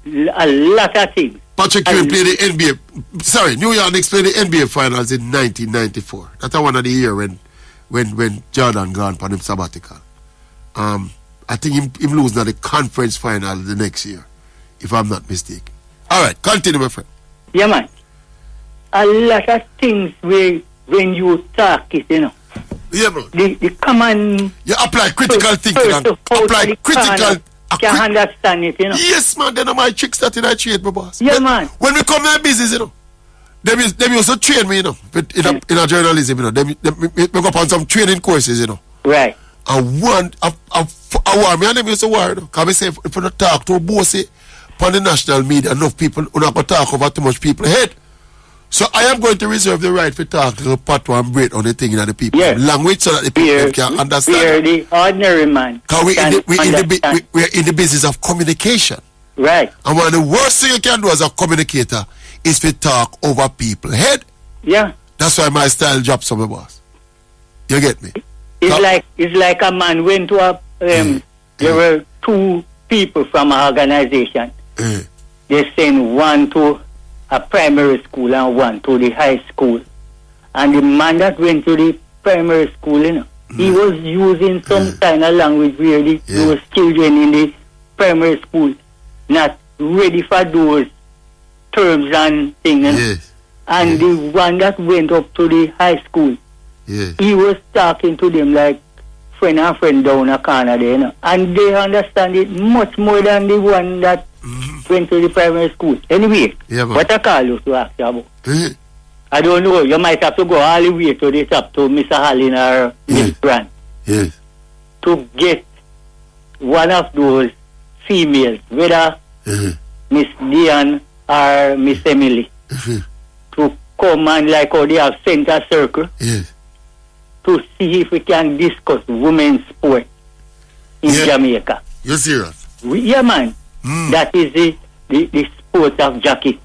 a lot of things. Patrick Hugh played the NBA. Sorry, New York Knicks played the NBA finals in 1994. That's one of the year when Jordan gone for him sabbatical. I think him losing at the conference final the next year, if I'm not mistaken. All right, continue, my friend. Yeah, man. A lot of things when you talk it, you know. Yeah, bro. The common... You apply critical thinking and apply critical... Can understand it, you know. Yes, man. Then my tricks that in I trade, my boss. Yeah, man. When we come in business, you know, them used to train me, you know, in a journalism, you know. Them go up on some training courses, you know. Right. And one, a war, me and them used to war, you know. Because we say, if you don't talk to a bossy on the national media, enough people, you're not going to talk over too much people head. So I am going to reserve the right to talk to Patwa and break on the thing in the people language so that the people can understand. We are the ordinary man. Because we're in the business of communication. Right. And one of the worst thing you can do as a communicator is to talk over people's head. Yeah. That's why my style drops on my boss. You get me? It's like a man went to a there were two people from an organization. The they send one to a primary school and one to the high school. And the man that went to the primary school, you know, he was using some kind of language where those children in the primary school not ready for those terms and things. Yes. And the one that went up to the high school, he was talking to them like friend and friend down a corner there, you know? And they understand it much more than the one that went to the primary school. Anyway, what I call you to ask you about? I don't know, you might have to go all the way to the top to Mr. Hallin or Miss Brand to get one of those females, whether Miss Dion or Miss Emily, to come and like how they have center circle to see if we can discuss women's sport in Jamaica. You're serious? Yeah, man. That is the sport of jacket.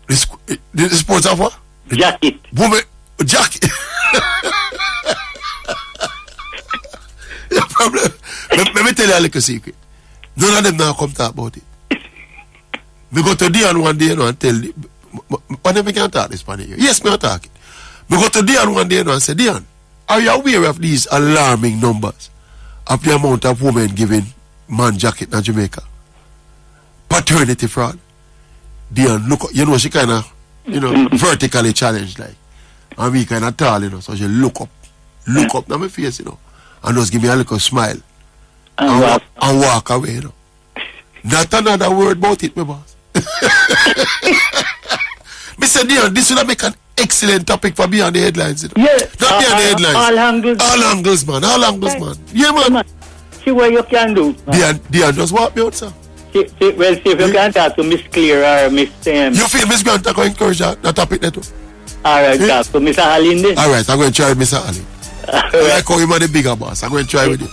The sport of what? Jacket. Woman, jacket. No problem. Let me tell you a little secret. None of them now come talk about it. We go to Dion one day, you know, and tell the, whenever we can talk this funny. Yes, me talk it. We go to Dion one day, you know, and say, Dion, are you aware of these alarming numbers of the amount of women giving man jacket in Jamaica? Paternity fraud. Dion, look, you know, she kind of, you know, vertically challenged, like, and me kind of tall, you know, so she look up now my face, you know, and just give me a little smile and walk away, you know. Not another word about it, my boss. Mr. Dion, this will make an excellent topic for Beyond the Headlines, you know. Yeah. Not Beyond the Headlines. All angles. All angles, man. All angles, man. Yeah, man. See what you can do. Dion, just walk me out, sir. See if you can talk to Miss Clear or Miss You feel Miss Grant are going to encourage that topic there too? Alright, talk to Mr. Hallin then. Alright, I'm going to try with Mr. Hallin. I like how him are the bigger boss. I'm going to try with him.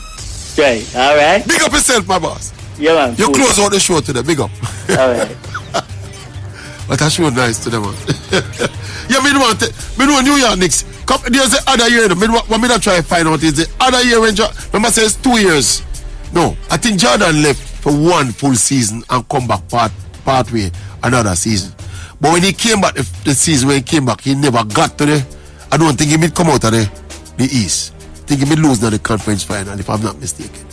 Right, alright. Big up yourself, my boss. Yeah, man. You close out the show today, big up. Alright. But that show nice today, man. Yeah, me know New York Knicks. There's the other year, what me try to find out is the other year when remember says 2 years. No, I think Jordan left for one full season and come back part way another season. But when he came back, the season when he came back, he never got to the. I don't think he would come out of the East. I think he would lose in the conference final, if I'm not mistaken.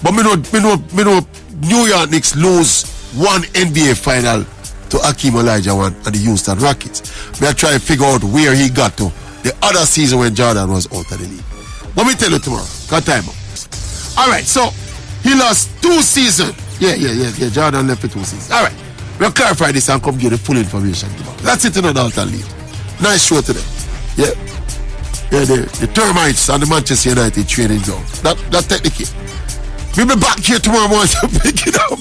But me know New York Knicks lose one NBA final to Hakeem Olajuwon and the Houston Rockets. Me I try to figure out where he got to the other season when Jordan was out of the league. Let me tell you tomorrow. Got time up. Alright, so he lost 2 seasons. Yeah. Jordan left for 2 seasons. Alright. We'll clarify this and come give the full information. That's it in the Dalton League. Nice show today. Yeah. Yeah, the termites and the Manchester United training ground. That's technically. We'll be back here tomorrow morning to pick it up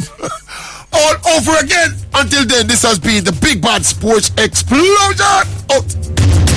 all over again. Until then, this has been the Big Bad Sports Explosion. Out.